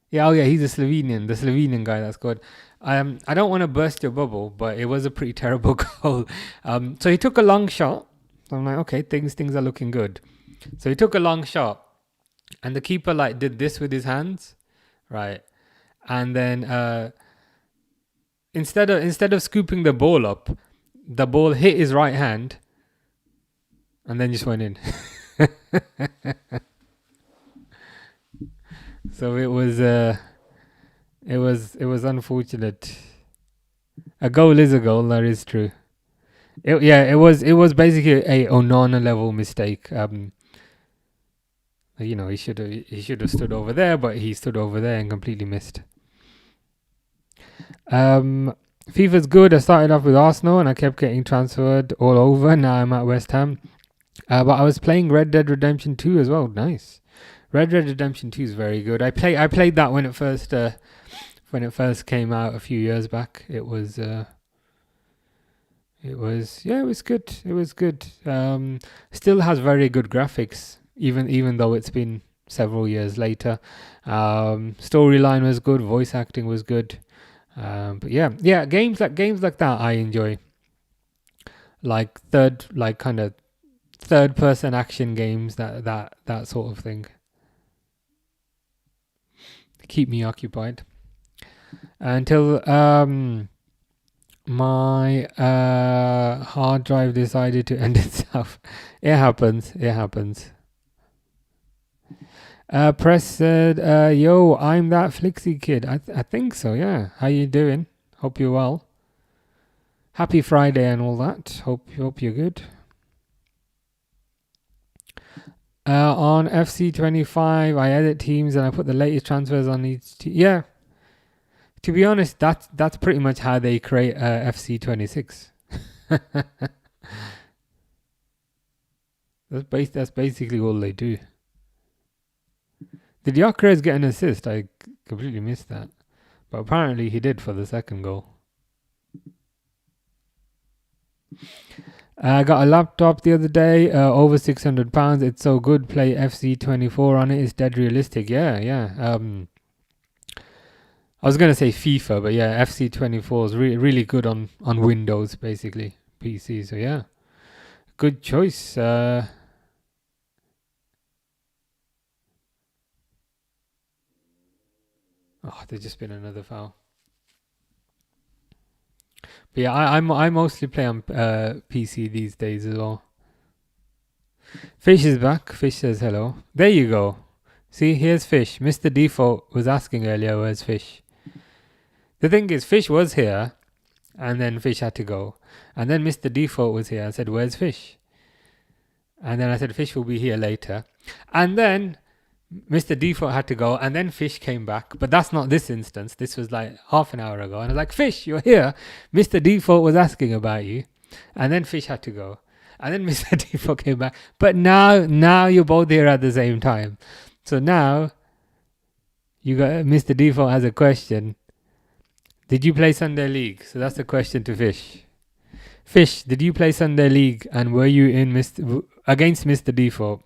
Yeah, oh yeah, he's the Slovenian guy. That's good. I don't want to burst your bubble, but it was a pretty terrible goal. So he took a long shot. I'm like, okay, things are looking good. So he took a long shot, and the keeper like did this with his hands, right? And then instead of scooping the ball up, the ball hit his right hand, and then just went in. So it was unfortunate. A goal is a goal. That is true. It was basically a Onana level mistake. He should have stood over there, but he stood over there and completely missed. FIFA's good. I started off with Arsenal and I kept getting transferred all over. Now I'm at West Ham. But I was playing Red Dead Redemption 2 as well. Nice. Red Dead Redemption 2 is very good. I played that when it first came out a few years back. It was good. It was good. Still has very good graphics, even though it's been several years later. Storyline was good. Voice acting was good. But yeah, games like that I enjoy. Like kind of third person action games, that sort of thing. Keep me occupied until my hard drive decided to end itself. It happens. Press said, yo, I'm that Flixie kid. I think so, yeah. How you doing? Hope you're well. Happy Friday and all that. Hope you're good. On FC25, I edit teams and I put the latest transfers on each team. Yeah. To be honest, that's pretty much how they create FC26. That's basically all they do. Did Gyökeres get an assist? I completely missed that. But apparently he did for the second goal. I got a laptop the other day, over £600. It's so good. Play FC24 on it. It's dead realistic. Yeah. I was going to say FIFA, but yeah, FC24 is really good on Windows, basically. PC, so yeah. Good choice. Oh, there's just been another foul. But yeah, I mostly play on PC these days as well. Fish is back. Fish says hello. There you go. See, here's Fish. Mr. Default was asking earlier, where's Fish? The thing is, Fish was here, and then Fish had to go. And then Mr. Default was here. I said, where's Fish? And then I said, Fish will be here later. And then Mr. Default had to go, and then Fish came back. But that's not this instance. This was like half an hour ago. And I was like, Fish, you're here. Mr. Default was asking about you. And then Fish had to go. And then Mr. Default came back. But now you're both here at the same time. So now you got Mr. Default has a question. Did you play Sunday League? So that's the question to Fish. Fish, did you play Sunday League and were you in against Mr. Default?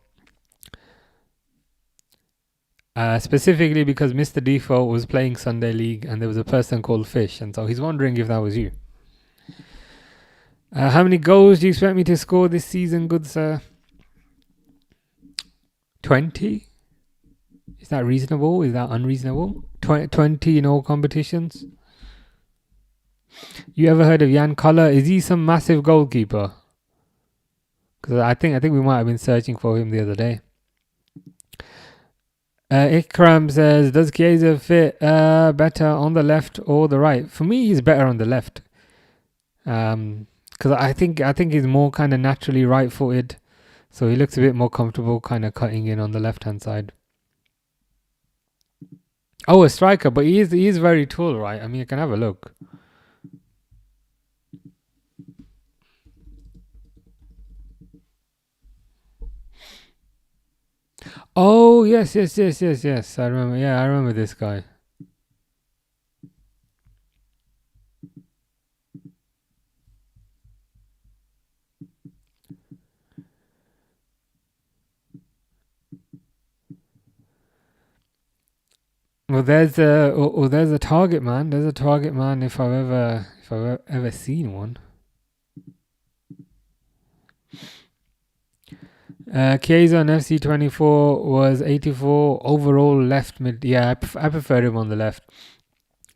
Specifically because Mr. Default was playing Sunday League and there was a person called Fish, and so he's wondering if that was you. How many goals do you expect me to score this season, good sir? 20? Is that reasonable? Is that unreasonable? 20 in all competitions? You ever heard of Jan Koller? Is he some massive goalkeeper? Because I think we might have been searching for him the other day. Ikram says, does Chiesa fit better on the left or the right? For me, he's better on the left. Because I think he's more kind of naturally right-footed, so he looks a bit more comfortable kind of cutting in on the left-hand side. Oh, a striker, but he is very tall, right? I mean, you can have a look. Oh, yes. I remember. Yeah, I remember this guy. Well, there's a target man. There's a target man if I've ever seen one. Chiesa on FC24 was 84 overall left mid. Yeah, I prefer him on the left.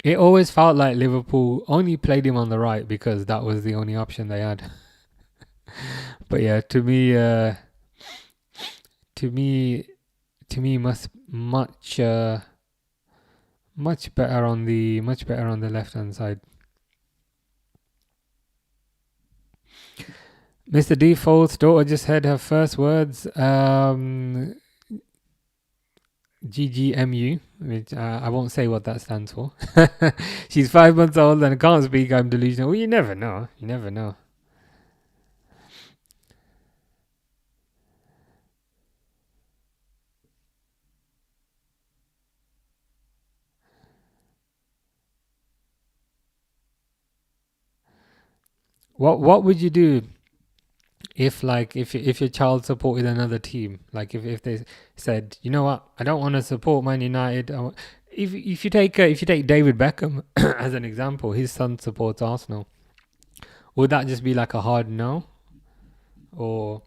It always felt like Liverpool only played him on the right because that was the only option they had. But yeah, to me, much better on the left hand side. Mr. Default's daughter just had her first words. GGMU, which I won't say what that stands for. She's 5 months old and can't speak. I'm delusional. Well, you never know. What would you do if your child supported another team? Like if they said, you know what, I don't want to support Man United. If you take David Beckham as an example, his son supports Arsenal. Would that just be like a hard no, or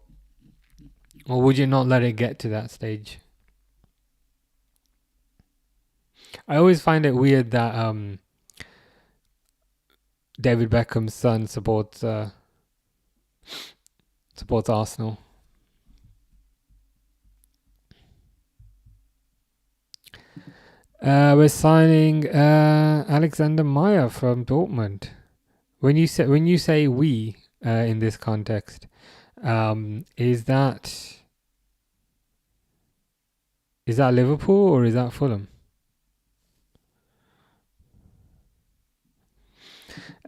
would you not let it get to that stage? I always find it weird that David Beckham's son supports Arsenal. We're signing Alexander Meyer from Dortmund. When you say we in this context, is that Liverpool or is that Fulham?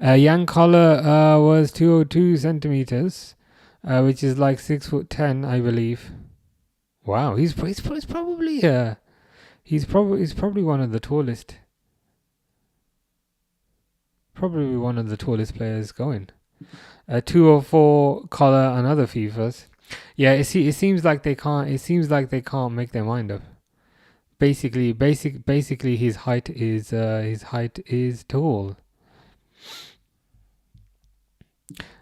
Jan Koller was 202 centimeters, which is like 6'10", I believe. Wow, he's probably one of the tallest. Probably one of the tallest players going. 204 Koller and other FIFAs. Yeah, it seems like they can't. It seems like they can't make their mind up. Basically, his height is tall.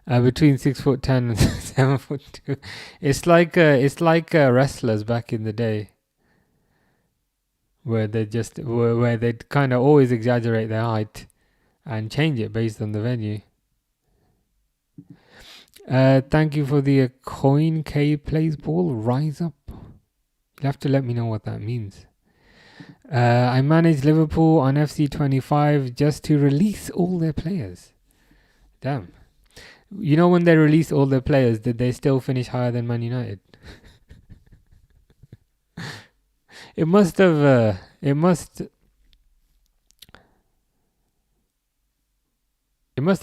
Between 6'10" and 7'2". It's like wrestlers back in the day, where they kind of always exaggerate their height and change it based on the venue. Thank you for the coin. K plays ball. Rise up. You'll have to let me know what that means. I managed Liverpool on FC25 just to release all their players. Damn. You know, when they released all their players, did they still finish higher than Man United? It must have. It must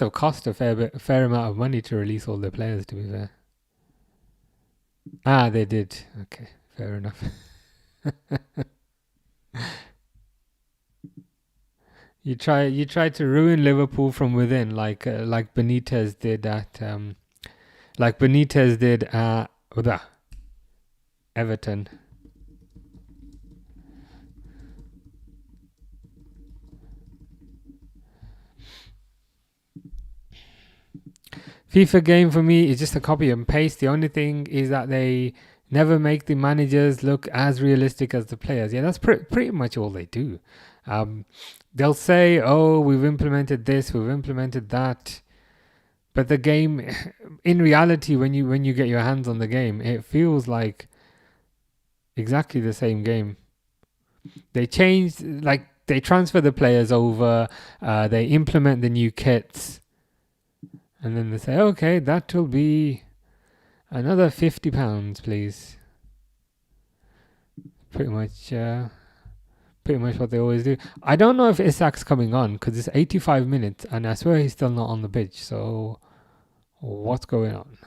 have cost a fair amount of money to release all their players. To be fair. They did. Okay, fair enough. You try to ruin Liverpool from within, like Benitez did at Everton. FIFA game for me is just a copy and paste. The only thing is that they never make the managers look as realistic as the players. Yeah, that's pretty much all they do. Um, they'll say, "Oh, we've implemented this, we've implemented that," but the game, in reality, when you get your hands on the game, it feels like exactly the same game. They changed, like they transfer the players over, they implement the new kits, and then they say, "Okay, that will be another £50, please." Pretty much, pretty much what they always do. I don't know if Isak's coming on because it's 85 minutes, and I swear he's still not on the pitch. So, what's going on?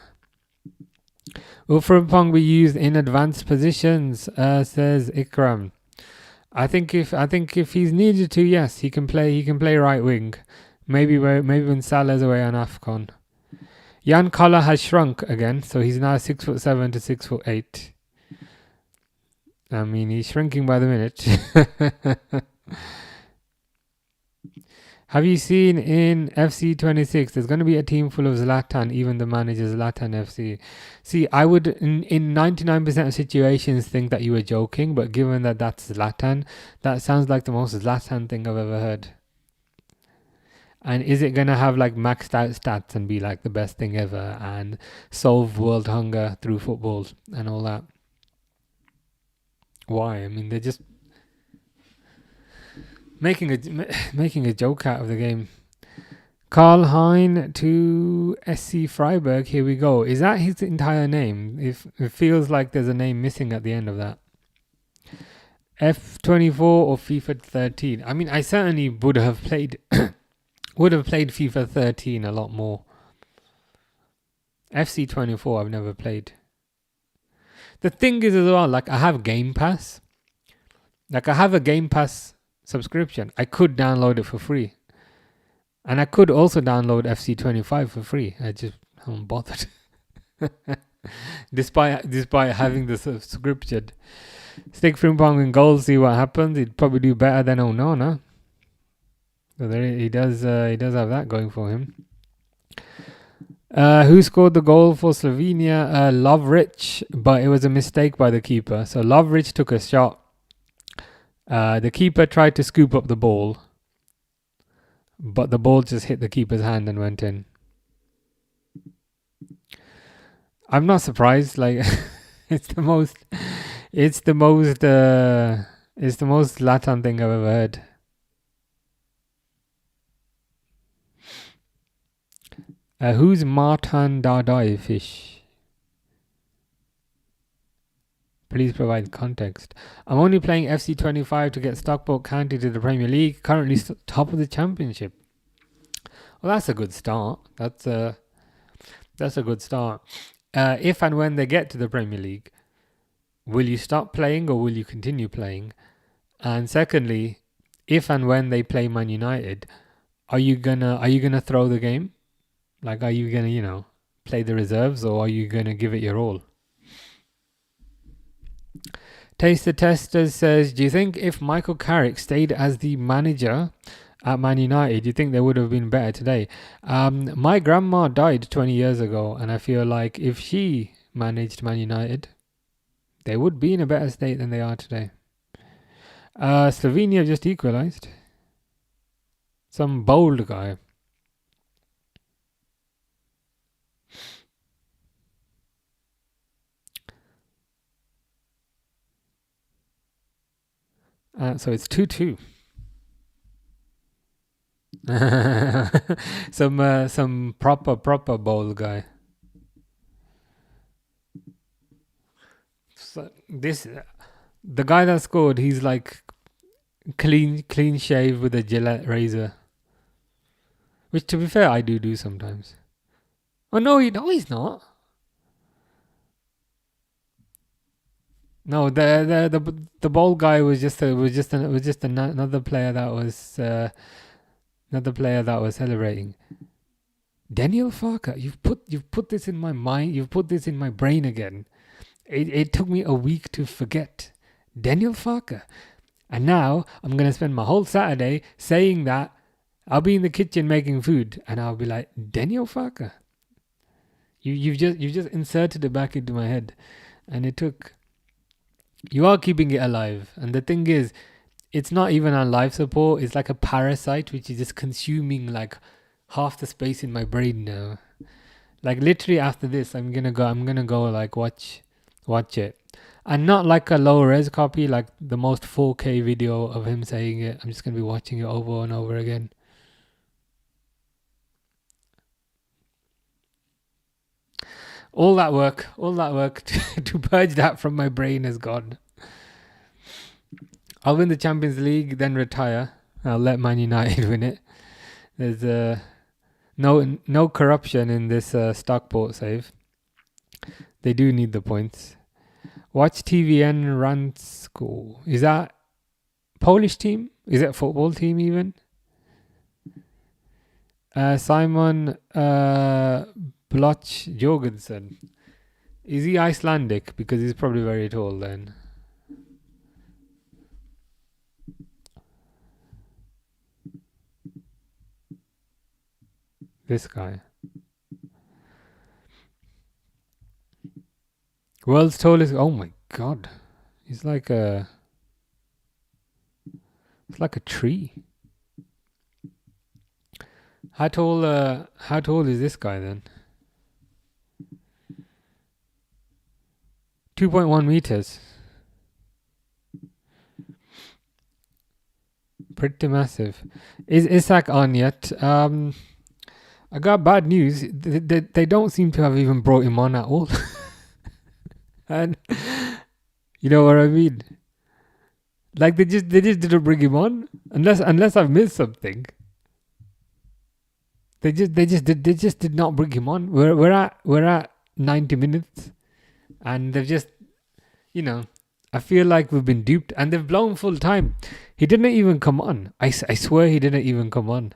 Ulfrimpong we used in advanced positions, says Ikram. I think if he's needed to, yes, he can play. He can play right wing. Maybe when Salah's away on AFCON. Jan Koller has shrunk again, so he's now 6'7" to 6'8". I mean, he's shrinking by the minute. Have you seen in FC 26, there's going to be a team full of Zlatan, even the manager's Zlatan FC. See, I would, in 99% of situations, think that you were joking, but given that that's Zlatan, that sounds like the most Zlatan thing I've ever heard. And is it going to have like maxed out stats and be like the best thing ever and solve world hunger through football and all that? Why? I mean, they're just making a joke out of the game. Karl Hein to SC Freiburg. Here we go. Is that his entire name? If it feels like there's a name missing at the end of that. F24 or FIFA 13. I mean, I certainly would have played FIFA 13 a lot more. FC24 I've never played. The thing is as well, like I have Game Pass. Like I have a Game Pass subscription. I could download it for free. And I could also download FC25 for free. I just haven't bothered. despite having the subscription. Stick Frimpong in goal, see what happens. He'd probably do better than Onana. So there he does have that going for him. Who scored the goal for Slovenia? Lovric, but it was a mistake by the keeper. So Lovric took a shot. The keeper tried to scoop up the ball, but the ball just hit the keeper's hand and went in. I'm not surprised. Like it's the most Latin thing I've ever heard. Who's Martin Dardai Fish? Please provide context. I'm only playing FC25 to get Stockport County to the Premier League. Currently top of the Championship. Well, that's a good start. That's a good start. If and when they get to the Premier League, will you stop playing or will you continue playing? And secondly, if and when they play Man United, are you gonna throw the game? Like, are you gonna, play the reserves, or are you gonna give it your all? Taste the Tester says, do you think if Michael Carrick stayed as the manager at Man United, do you think they would have been better today? My grandma died 20 years ago, and I feel like if she managed Man United, they would be in a better state than they are today. Slovenia just equalised. Some bold guy. So it's 2-2. Some proper bold guy. So the guy that scored, he's like clean shave with a Gillette razor, which to be fair I do sometimes. Oh no, he's not. No, the bald guy was just another player that was celebrating. Daniel Farker, you've put this in my mind. You've put this in my brain again. It took me a week to forget Daniel Farker, and now I'm gonna spend my whole Saturday saying that. I'll be in the kitchen making food, and I'll be like, Daniel Farker. You've just inserted it back into my head, and it took. You are keeping it alive, and the thing is, it's not even on life support. It's like a parasite which is just consuming like half the space in my brain now. Like literally after this, I'm gonna go like watch it, and not like a low res copy, like the most 4K video of him saying it. I'm just gonna be watching it over and over again. All that work to purge that from my brain is gone. I'll win the Champions League, then retire. I'll let Man United win it. There's no corruption in this Stockport save. They do need the points. Watch TVN Ransko. Is that Polish team? Is it a football team even? Simon Bloch Jorgensen. Is he Icelandic? Because he's probably very tall then. This guy. World's tallest. Oh my god. He's like a. It's like a tree. How tall is this guy then? 2.1 meters. Pretty massive. Is Isak on yet? I got bad news. They don't seem to have even brought him on at all. And you know what I mean? Like they just didn't bring him on unless I've missed something. They just did not bring him on. We're at 90 minutes, and they've just, I feel like we've been duped, and they've blown full time. He didn't even come on. I swear he didn't even come on.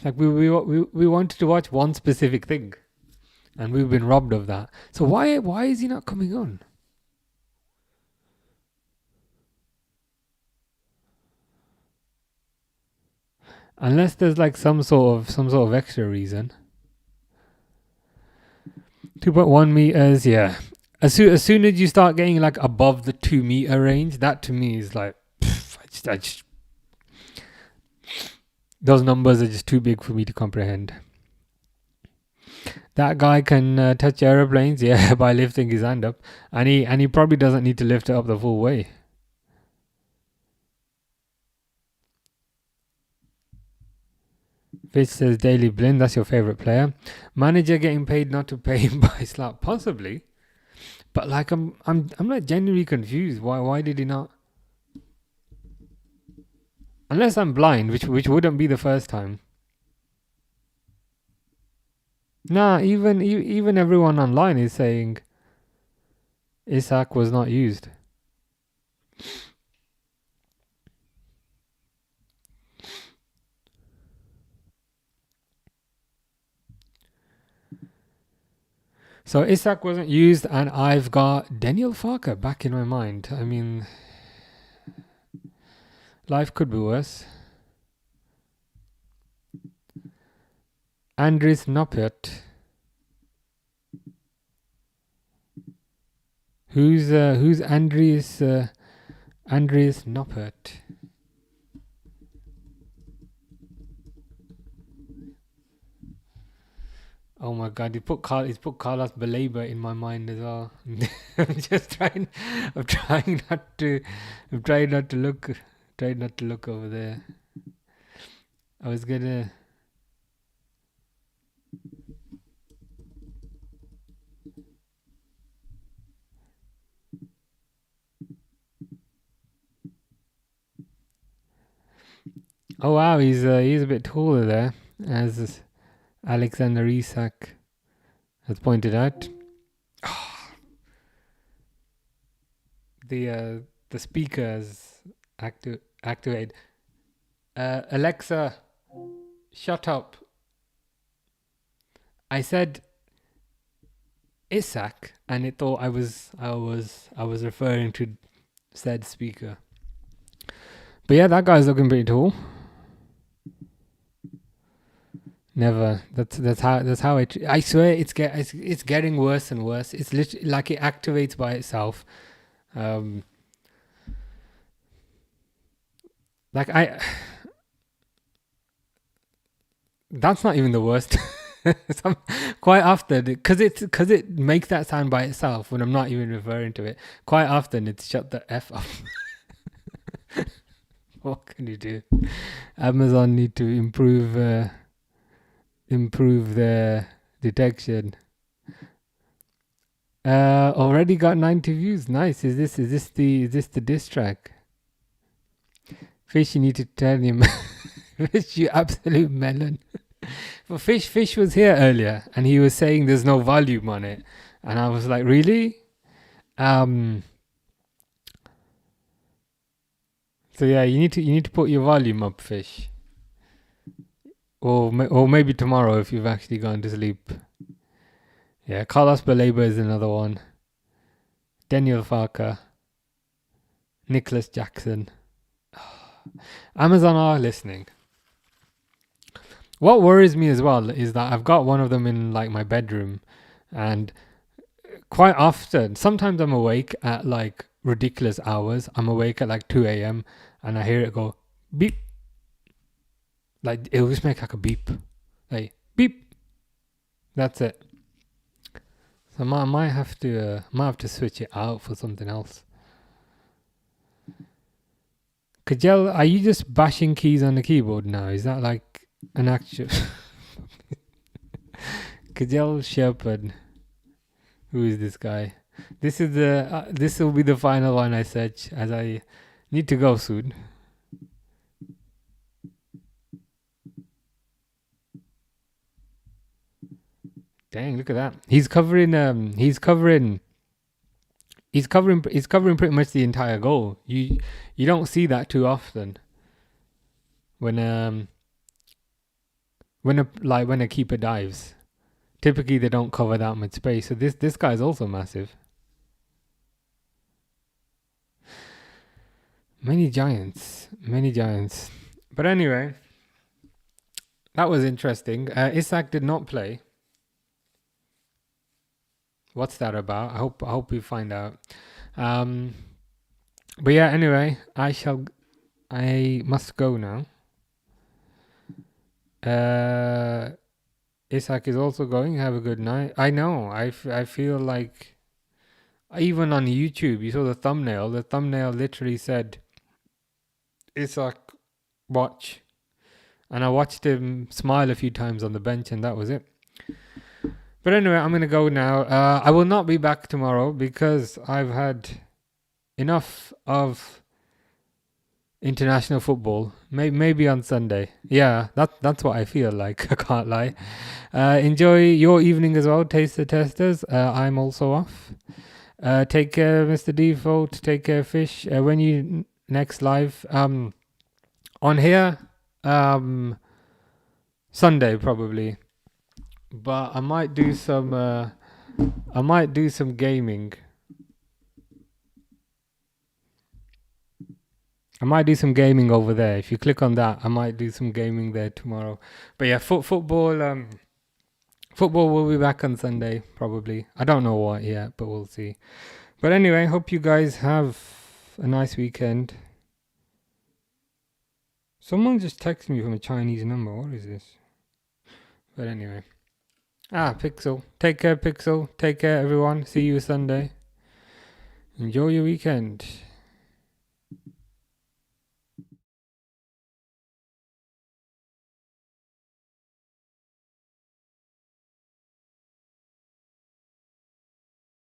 Like we wanted to watch one specific thing, and we've been robbed of that. So why is he not coming on? Unless there's like some sort of extra reason. 2.1 meters, yeah. As soon as you start getting like above the 2 meter range, that to me is like, I just those numbers are just too big for me to comprehend. That guy can touch aeroplanes, yeah, by lifting his hand up, and he probably doesn't need to lift it up the full way. Fitch says Daily Blind, that's your favourite player. Manager getting paid not to pay him by slap, possibly. But like I'm like genuinely confused. Why did he not? Unless I'm blind, which wouldn't be the first time. Nah, even everyone online is saying Isak was not used. So Isak wasn't used, and I've got Daniel Farker back in my mind. I mean, life could be worse. Andries Noppert. Who's Andries Noppert? Oh my god, he's put Carlos Baleba in my mind as well. I'm trying not to look over there. I was gonna. Oh wow, he's a bit taller there, as Alexander Isak has pointed out. The speakers activate. Alexa, shut up. I said Isak, and it thought I was referring to said speaker. But yeah, that guy's looking pretty tall. Never. That's how it. I swear it's getting worse and worse. It's literally like it activates by itself. Um, like I. That's not even the worst. Some, quite often, because it makes that sound by itself when I'm not even referring to it. Quite often, it's shut the f up. What can you do? Amazon need to improve their detection. Already got 90 views. Nice. Is this the diss track? Fish, you need to tell him. Fish, you absolute melon. Well, Fish was here earlier, and he was saying there's no volume on it, and I was like, really? So yeah, you need to put your volume up, Fish, or maybe tomorrow if you've actually gone to sleep. Yeah, Carlos Baleba is another one. Daniel Farker, Nicholas Jackson. Amazon are listening. What worries me as well is that I've got one of them in like my bedroom, and quite often, sometimes I'm awake at like ridiculous hours. I'm awake at like 2 a.m. and I hear it go beep. Like it'll just make like a beep. Like beep. That's it. So I might have to switch it out for something else. Kajel, are you just bashing keys on the keyboard now? Is that like an actual Kajel Shepherd? Who is this guy? This will be the final one I search, as I need to go soon. Dang, look at that. He's covering pretty much the entire goal. You don't see that too often when a keeper dives. Typically they don't cover that much space. So this guy's also massive. Many giants. But anyway, that was interesting. Isak did not play. What's that about? I hope we find out. But yeah, anyway, I must go now. Isak is also going. Have a good night. I know. I feel like even on YouTube, you saw the thumbnail. The thumbnail literally said Isak watch, and I watched him smile a few times on the bench, and that was it. But anyway, I'm gonna go now. I will not be back tomorrow because I've had enough of international football. Maybe on Sunday. Yeah, that's what I feel like. I can't lie. Enjoy your evening as well, Taste the Testers. I'm also off. Take care, Mr. Default. Take care, Fish. When you next live, on here, Sunday probably. But I might do some gaming. I might do some gaming over there. If you click on that, I might do some gaming there tomorrow. But yeah, football will be back on Sunday probably. I don't know what yet, but we'll see. But anyway, hope you guys have a nice weekend. Someone just texted me from a Chinese number. What is this? But anyway. Pixel. Take care, Pixel. Take care, everyone. See you Sunday. Enjoy your weekend.